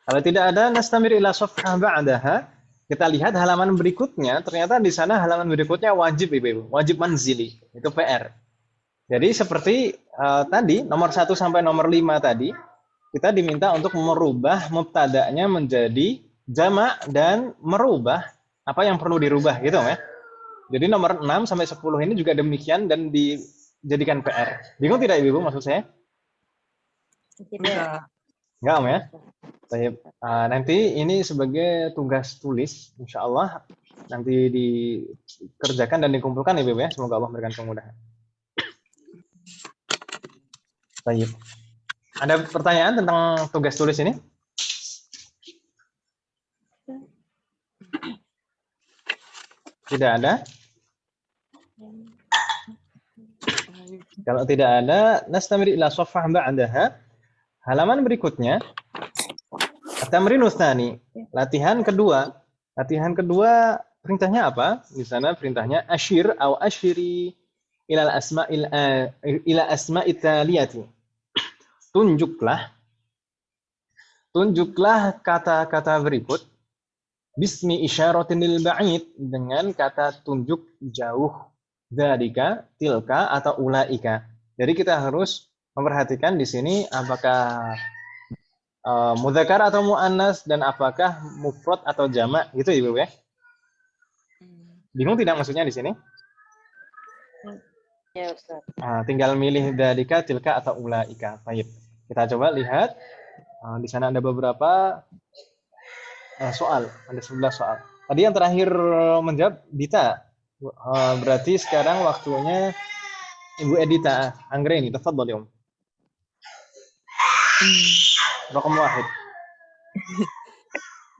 Speaker 1: Kalau tidak ada, nastamir ila safhah ba'daha. Kita lihat halaman berikutnya. Ternyata di sana halaman berikutnya wajib Ibu, wajib manzili. Itu PR. Jadi seperti tadi nomor 1 sampai nomor 5 tadi, kita diminta untuk merubah mubtada'nya menjadi jamak dan merubah apa yang perlu dirubah gitu ya. Jadi nomor 6 sampai 10 ini juga demikian dan dijadikan PR. Bingung tidak Ibu maksud saya?
Speaker 3: Tidak.
Speaker 1: Enggak Om ya? Baik. Nanti ini sebagai tugas tulis, insya Allah nanti dikerjakan dan dikumpulkan Ibu ya. Semoga Allah memberikan kemudahan. Baik. Ada pertanyaan tentang tugas tulis ini? Tidak ada? Kalau tidak ada, nastamir ila safhah ba'daha. Halaman berikutnya, at-tamrinu tsani, latihan kedua. Latihan kedua perintahnya apa? Di sana perintahnya asyir atau asyiri ila asma'it taliyati. Tunjuklah kata-kata berikut bismi isyaratin lil ba'id dengan kata tunjuk jauh, dzalika, tilka atau ulaika. Jadi kita harus memperhatikan di sini apakah mudzakkar atau muannas dan apakah mufrad atau jamak gitu Ibu ya. Bingung tidak maksudnya di sini?
Speaker 3: Ya, Ustaz.
Speaker 1: Tinggal milih dzalika, tilka atau ulaika. Baik. Kita coba lihat. Di sana ada beberapa soal, ada 11 soal. Tadi yang terakhir menjawab Dita. Berarti sekarang waktunya Ibu Edita Anggreni. Tafadhali Om. Raqam 1.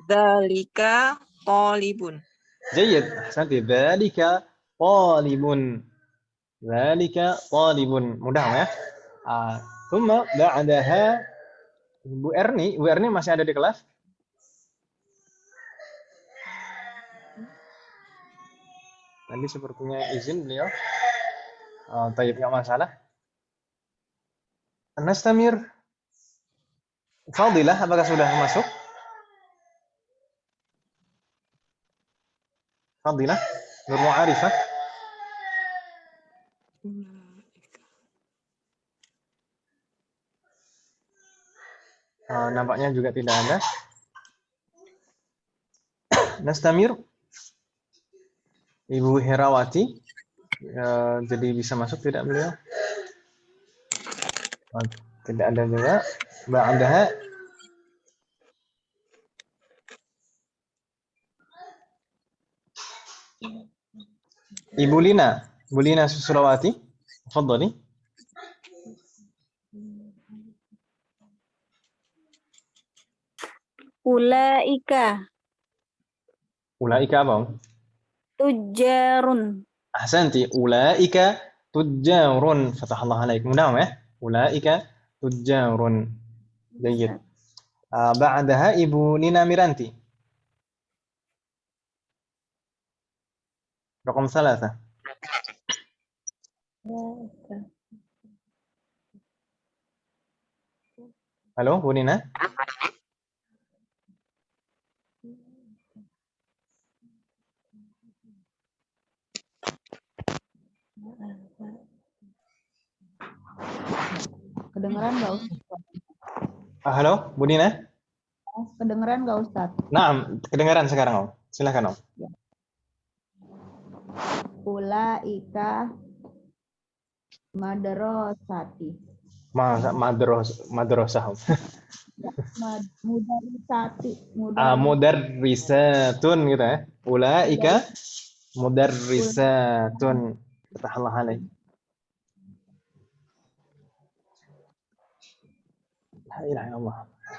Speaker 5: Dzalika talibun.
Speaker 1: Jayyid. Ahsanti. Dzalika talibun. Dzalika talibun. Mudah ya. Thumma ba'daha Ibu Erni masih ada di kelas? Tadi sepertinya izin beliau. Tayyib, nggak masalah. Nastamir. Fadilah, apakah sudah masuk? Fadilah, Nur Mu'arifah. Nampaknya juga tidak ada. Nastamir. Ibu Herawati. Jadi bisa masuk tidak beliau? Tidak ada juga. Ba'daha Ibu Lina Susulawati. Tafadhali.
Speaker 6: Ulaika
Speaker 1: Ulaika apa?
Speaker 6: tujarun.
Speaker 1: Ahsanti. Ulaika tujjarun. Fatahallah alaik. Mudah ya? Ulaika tujjarun. Jayyid. Ba'daha Ibu Nina Miranti. Raqam 3. Halo, Bu Nina?
Speaker 3: Kedengeran nggak Ustaz?
Speaker 1: Halo, Bu Nina?
Speaker 3: Kedengeran nggak Ustaz?
Speaker 1: Nah, kedengaran sekarang, Om. Silakan, Om.
Speaker 3: Ulaika madrasati.
Speaker 1: Madrasah.
Speaker 3: Mudarisati.
Speaker 1: Mudarrisatun gitu ya. Ulaika mudarrisatun. Fatahallah alaik. La ilaha illallah.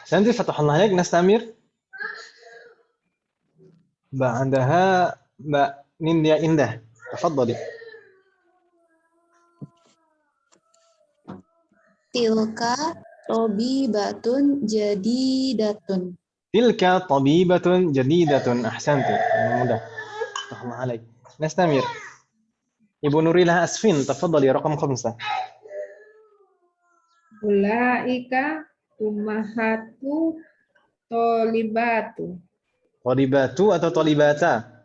Speaker 1: Santi fatahallah alaik. Nastamir. Ba'daha Mbak Nindya Indah. Tafadhali.
Speaker 8: Tilka tabibatun jadidatun.
Speaker 1: Tilka tabibatun jadidatun. Ahsanti. Mudah. Fatahallah alaik. Nastamir. Ibu Nurilah Asfin. Tafadhali raqam 5.
Speaker 4: Ulaika ummahatu tolibatu.
Speaker 1: Tolibatu atau tolibata?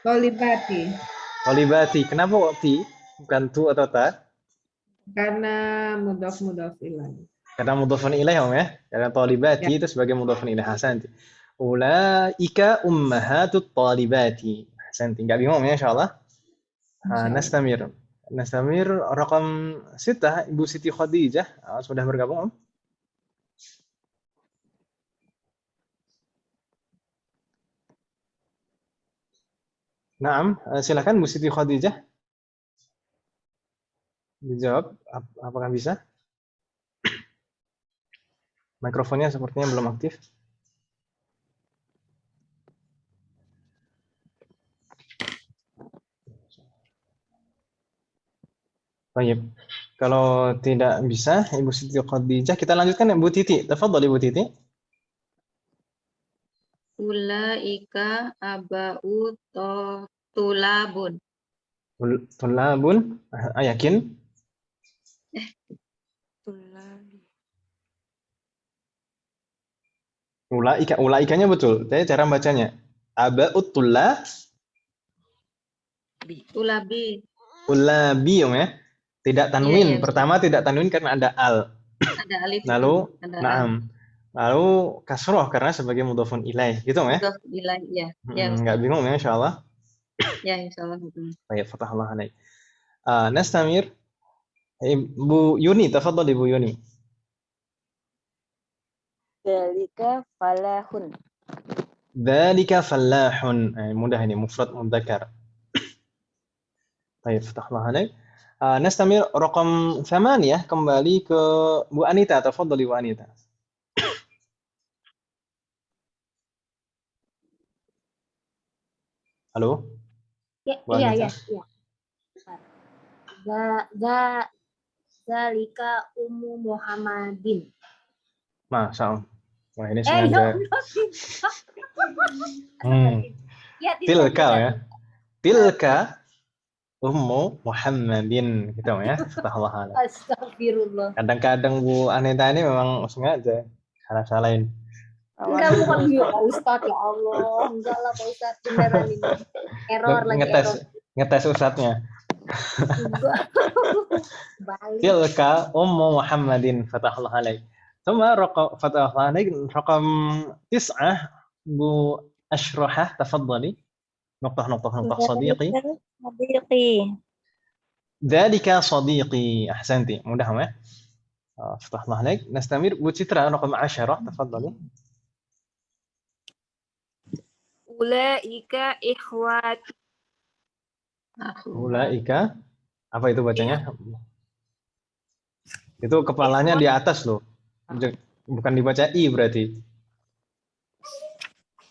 Speaker 4: Tolibati.
Speaker 1: Tolibati. Kenapa kok ti? Bukan tu atau ta?
Speaker 4: Karena mudhof ilaih.
Speaker 1: Karena mudhofun ilaih, Om ya. Karena tolibati itu sebagai mudhofun ilaih. Hasanti. Ulaika ummahatut talibati. Hasanti. Enggak bingung ya insyaallah. Nastamir. Nastamir raqam 6 Ibu Siti Khadijah. Sudah bergabung, Om? Naam, silakan Bu Siti Khadijah. Dijawab, apakah bisa? Mikrofonnya sepertinya belum aktif. Baik. Kalau tidak bisa, Ibu Siti Khadijah, kita lanjutkan Bu Titi. Tafadhali Bu Titi.
Speaker 9: Ulaika aba'u tulabun.
Speaker 1: Tulabun, yakin?
Speaker 9: Tulabi.
Speaker 1: Ulaikanya betul. Tapi cara bacanya aba'ut
Speaker 9: Tulabi.
Speaker 1: Ulabi, Om ya. Tidak tanwin.
Speaker 9: Iya,
Speaker 1: Pertama tidak tanwin karena ada al.
Speaker 9: Ada alif.
Speaker 1: Lalu
Speaker 9: ada
Speaker 1: na'am. Lalu kasroh karena sebagai mudhofun ilaih. Gitu, Om ya?
Speaker 9: mudhof ilaih, ya.
Speaker 1: Enggak bingung ya insyaallah.
Speaker 9: Ya, insyaallah.
Speaker 1: Baik, fatahallah alaik. Nastamir. Ibu Yuni, tafadhali Ibu Yuni.
Speaker 5: Dzalika falahun.
Speaker 1: Dzalika falahun. Mudah ini, mufrad mudzakkar. Baik, fatahallah alaik. Nastamir raqam 8, kembali ke Bu Anita, tafadhali Bu Anita. Halo?
Speaker 2: Iya. Zalika Ummu Muhammadin.
Speaker 1: Masya Allah. Wah, ini sengaja. Tilka ya. Tilka Ummu Muhammadin. Gitu ya. Fatahallah.
Speaker 2: Astagfirullah.
Speaker 1: Kadang-kadang Bu Anita ini memang sengaja salah-salahin.
Speaker 2: Enggak, bukan ya Pak Ustadz, ya Allah. Enggak lah Pak Ustadz, beneran ini. Error lagi,
Speaker 1: Ngetes Ustadznya.
Speaker 2: Balik.
Speaker 1: Tilka Ummu Muhammadin. Fatahallah alaik. Thumma fatahallah alaik. Raqam 9 Bu Ashrahah, tafadhali. Nuqtah sadiqi. Dzalika sadiqi. Ahsanti. Mudah ya. فتح الله عليك. نستمر. Bu Citra رقم 10 تفضلي.
Speaker 10: Ulaika ikhwat.
Speaker 1: Ulaika, apa itu bacanya? Itu kepalanya di atas loh. Bukan dibaca I berarti.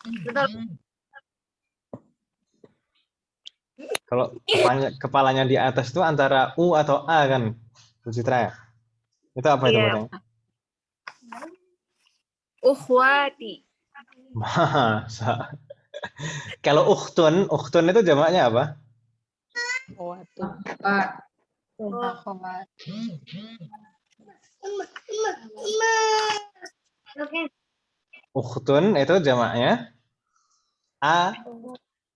Speaker 10: Betul.
Speaker 1: Kalau kepalanya di atas itu antara U atau A kan, Bu Citra ya? Itu apa itu bacanya?
Speaker 10: Ukhwati.
Speaker 1: Masa. Kalau ukhtun itu jamaknya apa? Ukhtun itu jamaknya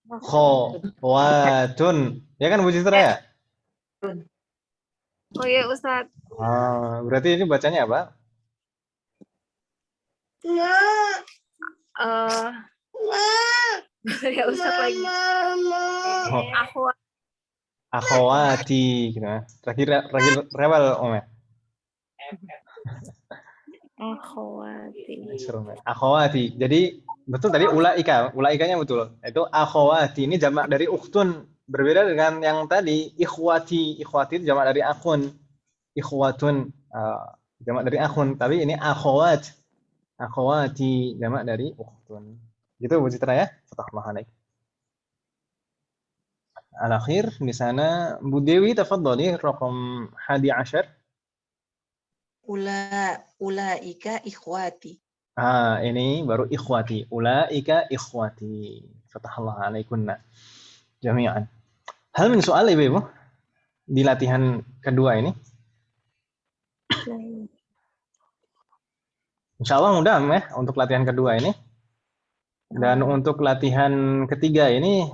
Speaker 1: akhawatun. Ya kan Bu Citra ya?
Speaker 10: Oh ya Ustaz.
Speaker 1: Berarti ini bacanya apa?
Speaker 10: Ya Ustaz lagi.
Speaker 1: Akhawati gitu. Terakhir rewel Om ya. Akhawati. Jadi betul tadi ulaikanya betul. Itu akhawati ini jamak dari ukhtun, berbeda dengan yang tadi ikhwati. Ikhwati itu jamak dari akhun. Ikhwatun jamak dari akhun, tapi ini akhawat. Akhawati jamak dari ukhtun. Gitu Bu Citra ya. Fatahullah alaik. Al-akhir di sana Bu Dewi tafadhali raqam 11.
Speaker 5: Ulaika ikhwati.
Speaker 1: Ini baru ikhwati. Ulaika ikhwati. Fatahallah alaikunna jami'an. Hal min soal Ibu di latihan kedua ini? Insyaallah mudah ya untuk latihan kedua ini. Dan untuk latihan ketiga ini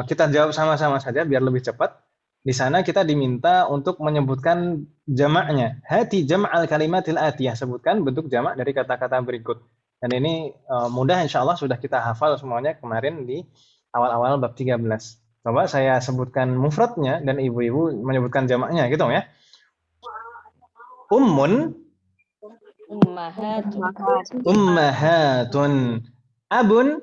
Speaker 1: kita jawab sama-sama saja biar lebih cepat. Di sana kita diminta untuk menyebutkan jamaknya. Hati jam'al kalimatil atiyah, sebutkan bentuk jamak dari kata-kata berikut. Dan ini mudah insyaallah sudah kita hafal semuanya kemarin di awal-awal bab 13. Coba saya sebutkan mufradnya dan ibu-ibu menyebutkan jamaknya gitu ya. Ummahatun. Abun.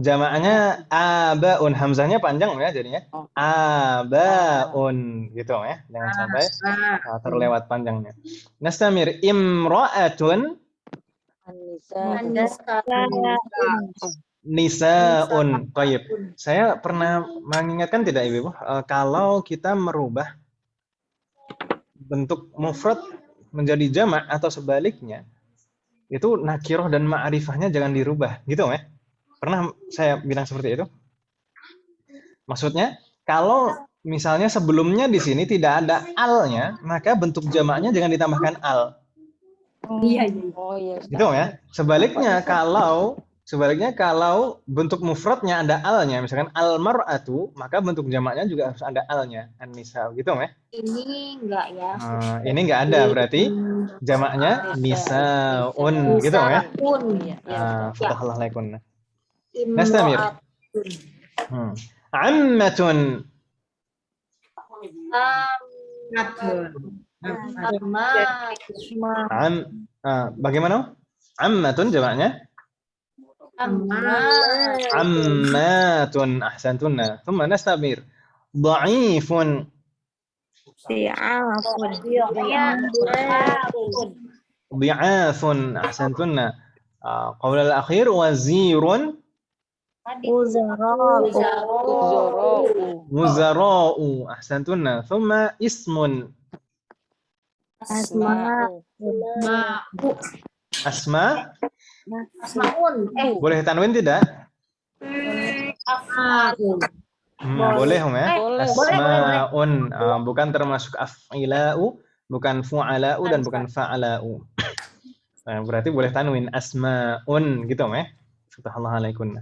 Speaker 1: Jamaknya abaun, hamzahnya panjang ya jadinya. Abaun gitu ya. Jangan sampai terlewat panjangnya. Nastamir imra'atun. Nisaun. Baik. Saya pernah mengingatkan tidak Ibu, kalau kita merubah bentuk mufrad menjadi jamak atau sebaliknya, itu nakiroh dan ma'rifahnya jangan dirubah, gitu ya. Pernah saya bilang seperti itu? Maksudnya, kalau misalnya sebelumnya di sini tidak ada al-nya, maka bentuk jamaknya jangan ditambahkan al.
Speaker 4: Iya.
Speaker 1: Gitu ya. Sebaliknya kalau bentuk mufradnya ada al-nya, misalkan al-mar'atu, maka bentuk jamaknya juga harus ada al-nya, an-nisa, gitu ya.
Speaker 2: Ini enggak ya.
Speaker 1: Ini enggak ada, berarti jamaknya nisaun, gitu ya. Fatahullah alaikum. Nastamir. Ammatun. Bagaimana? Ammatun jamaknya? Ammatun. Ahsantunna. Thumma nastamir. Dha'ifun. Dhi'afun. Ahsantunna. Qawl al-akhir wazirun. Muzara'u. Ahsantunna. Thumma ismun.
Speaker 2: Asmaun.
Speaker 1: Boleh tanwin tidak? Boleh ya? Asmaun. Bukan termasuk af'ila'u, bukan fu'ala'u, dan bukan fa'ala'u. Berarti boleh tanwin asmaun gitu ya. Subhanallah alaikum.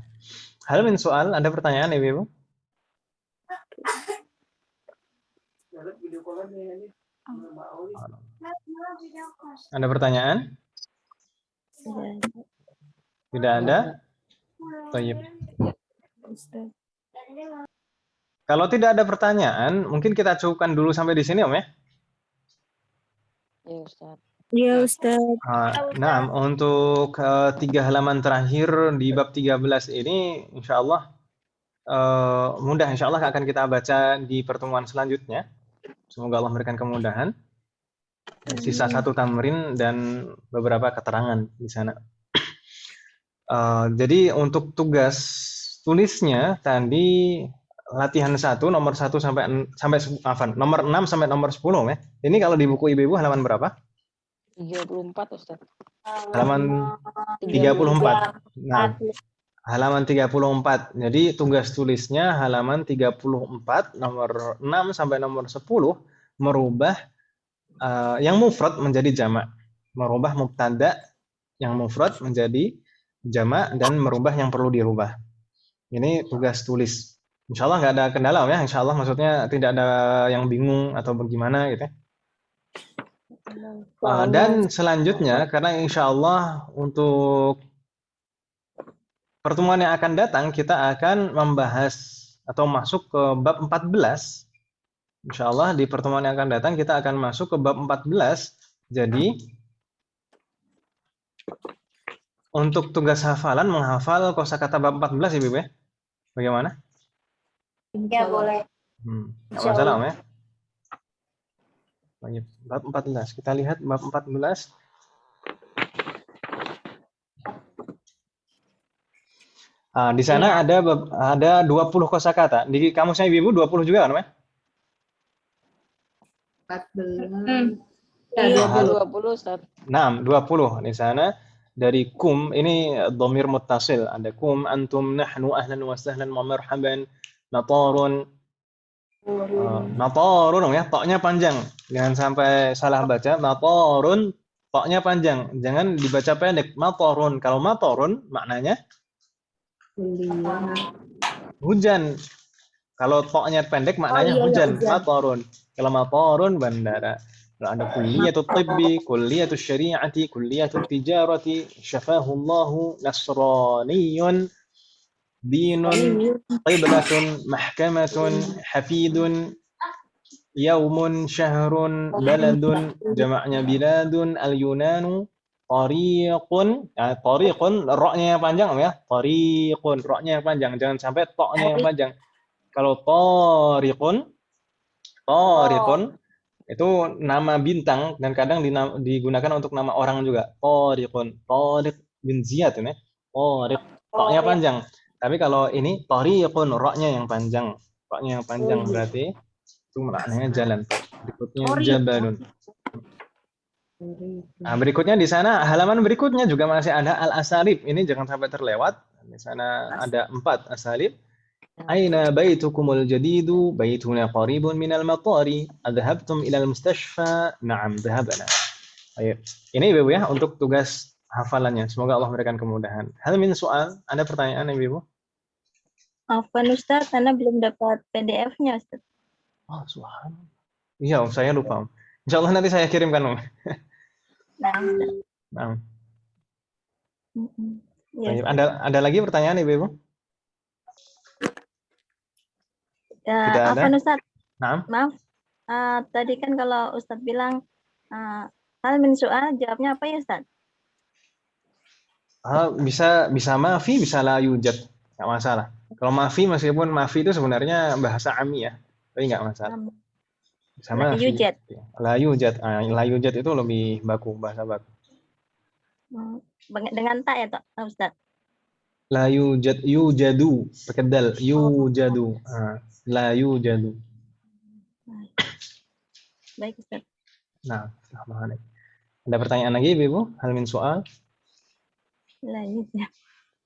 Speaker 1: Hal min soal, ada pertanyaan Ibu? Ada pertanyaan? Tidak ada? Baik. Kalau tidak ada pertanyaan, mungkin kita cukupkan dulu sampai di sini, Om ya.
Speaker 3: Ya Ustaz.
Speaker 10: Ya Ustaz.
Speaker 1: Nah, untuk 3 halaman terakhir di bab 13 ini, insya Allah mudah. Insya Allah akan kita baca di pertemuan selanjutnya. Semoga Allah memberikan kemudahan. Sisa 1 tamrin dan beberapa keterangan di sana. Jadi untuk tugas tulisnya tadi latihan 1 nomor 1 sampai nomor 6 sampai nomor 10 ya. Ini kalau di buku Ibu halaman berapa?
Speaker 3: 34 Ustaz.
Speaker 1: Halaman 34. Nah, halaman 34. Jadi tugas tulisnya halaman 34 nomor 6 sampai nomor 10 merubah yang mufrad menjadi jamak. Merubah mubtada yang mufrad menjadi jamak dan merubah yang perlu dirubah. Ini tugas tulis. Insya Allah nggak ada kendala ya. Insya Allah maksudnya tidak ada yang bingung atau bagaimana gitu. Dan selanjutnya karena insya Allah untuk pertemuan yang akan datang kita akan membahas atau masuk ke bab 14. Insya Allah di pertemuan yang akan datang kita akan masuk ke bab 14. Jadi untuk tugas hafalan menghafal kosakata bab 14 Ibu ya. Bagaimana?
Speaker 2: Ya boleh.
Speaker 1: Nggak masalah Om ya. Bab 14. Kita lihat bab 14. Di sana ada 20 kosakata. Di kamusnya Ibu 20 juga kan, Mas?
Speaker 4: 14.
Speaker 3: Ya, 20 Ustaz.
Speaker 1: 20 di sana. Dari kum ini dhamir muttasil. Ada kum, antum, nahnu, ahlan wa sahlan wa marhaban, natarun. Natarun ya, toknya panjang. Jangan sampai salah baca. Natarun, toknya panjang. Jangan dibaca pendek. Matarun. Kalau matarun maknanya hujan. Kalau toknya pendek maknanya hujan. Matarun. Kalau matarun bandara. Kalau ada kulliyatut tibbi, kulliyatut syari'ati, kulliyatut tijarati, syafahullahu nasraniyun, dinun, qiblatun, mahkamatun, hafidun, yaumun, syahrun, baladun, jamaknya biladun, al-yunanu, tariqun, tariqun, roknya yang panjang ya, tariqun, roknya yang panjang, jangan sampai toknya yang panjang. Kalau tariqun itu nama bintang dan kadang digunakan untuk nama orang juga. Tariqun, Tariq bin Ziyad ini. Tariq, toknya panjang. Tapi kalau ini tariqun, roknya yang panjang. Roknya yang panjang berarti itu maknanya jalan. Berikutnya jabalun. Nah, berikutnya di sana halaman berikutnya juga masih ada al-asalib. Ini jangan sampai terlewat. Di sana ada 4 asalib. Aina baitukumul jadidu, baituna qaribun minal matari, adhabtum ilal mustashfa, na'am, dhahabana. Baik. Ini Ibu ya untuk tugas hafalannya. Semoga Allah memberikan kemudahan. Hal min soal, ada pertanyaan Ibu?
Speaker 6: Afwan Ustaz, karena belum dapat PDF-nya Ustaz.
Speaker 1: Oh, subhanallah. Iya, Om, saya lupa. Om. Insya Allah nanti saya kirimkan, Om. Nah.
Speaker 6: Ya,
Speaker 1: ada lagi pertanyaan Ibu? Tidak ada?
Speaker 6: Ustaz?
Speaker 1: Nah.
Speaker 6: Maaf, tadi kan kalau Ustaz bilang hal min soal, jawabnya apa ya Ustaz?
Speaker 1: Bisa mafi, bisa la yujad, nggak masalah. Kalau mafi meskipun mafi itu sebenarnya bahasa ami ya, tapi nggak masalah. Bisa mafi. La yujad, la yujad itu lebih baku, bahasa baku.
Speaker 6: Dengan tak ya Ustaz?
Speaker 1: La yujad, yujadu, pakai dal, yujadu. La yujadu.
Speaker 6: Baik Ustaz.
Speaker 1: Nah, ada pertanyaan lagi Ibu? Hal min soal?
Speaker 6: La yujad.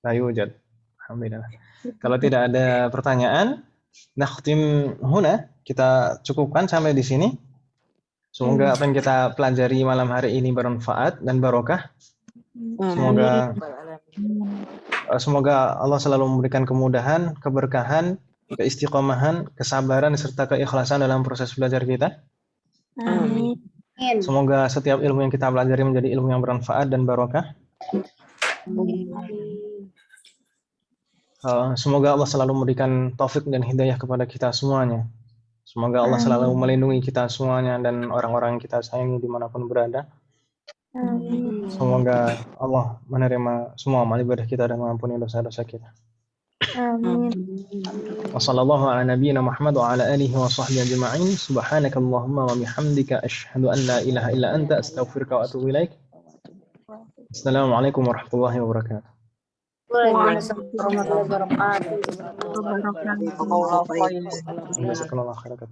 Speaker 1: La yujad. Alhamdulillah. Kalau tidak ada pertanyaan, nakhtim huna, kita cukupkan sampai di sini. Semoga apa yang kita pelajari malam hari ini bermanfaat dan barokah. Semoga Allah selalu memberikan kemudahan, keberkahan, keistiqomahan, kesabaran serta keikhlasan dalam proses belajar kita.
Speaker 6: Amin.
Speaker 1: Semoga setiap ilmu yang kita pelajari menjadi ilmu yang bermanfaat dan barokah. Semoga Allah selalu memberikan taufik dan hidayah kepada kita semuanya. Semoga Allah selalu melindungi kita semuanya dan orang-orang kita sayangi dimanapun berada. Semoga Allah menerima semua amal ibadah kita dan mengampuni dosa-dosa kita.
Speaker 6: Amin.
Speaker 1: Wassallallahu ala nabiyyina Muhammad wa ala alihi wa sahbihi ajma'in. Subhanakallahumma wa bihamdika asyhadu an la ilaha illa anta astaghfiruka wa atubu ilaik. Assalamualaikum warahmatullahi wabarakatuh.
Speaker 2: Waalaikumsalam warahmatullahi wabarakatuh.
Speaker 1: Jazakallahu khairan.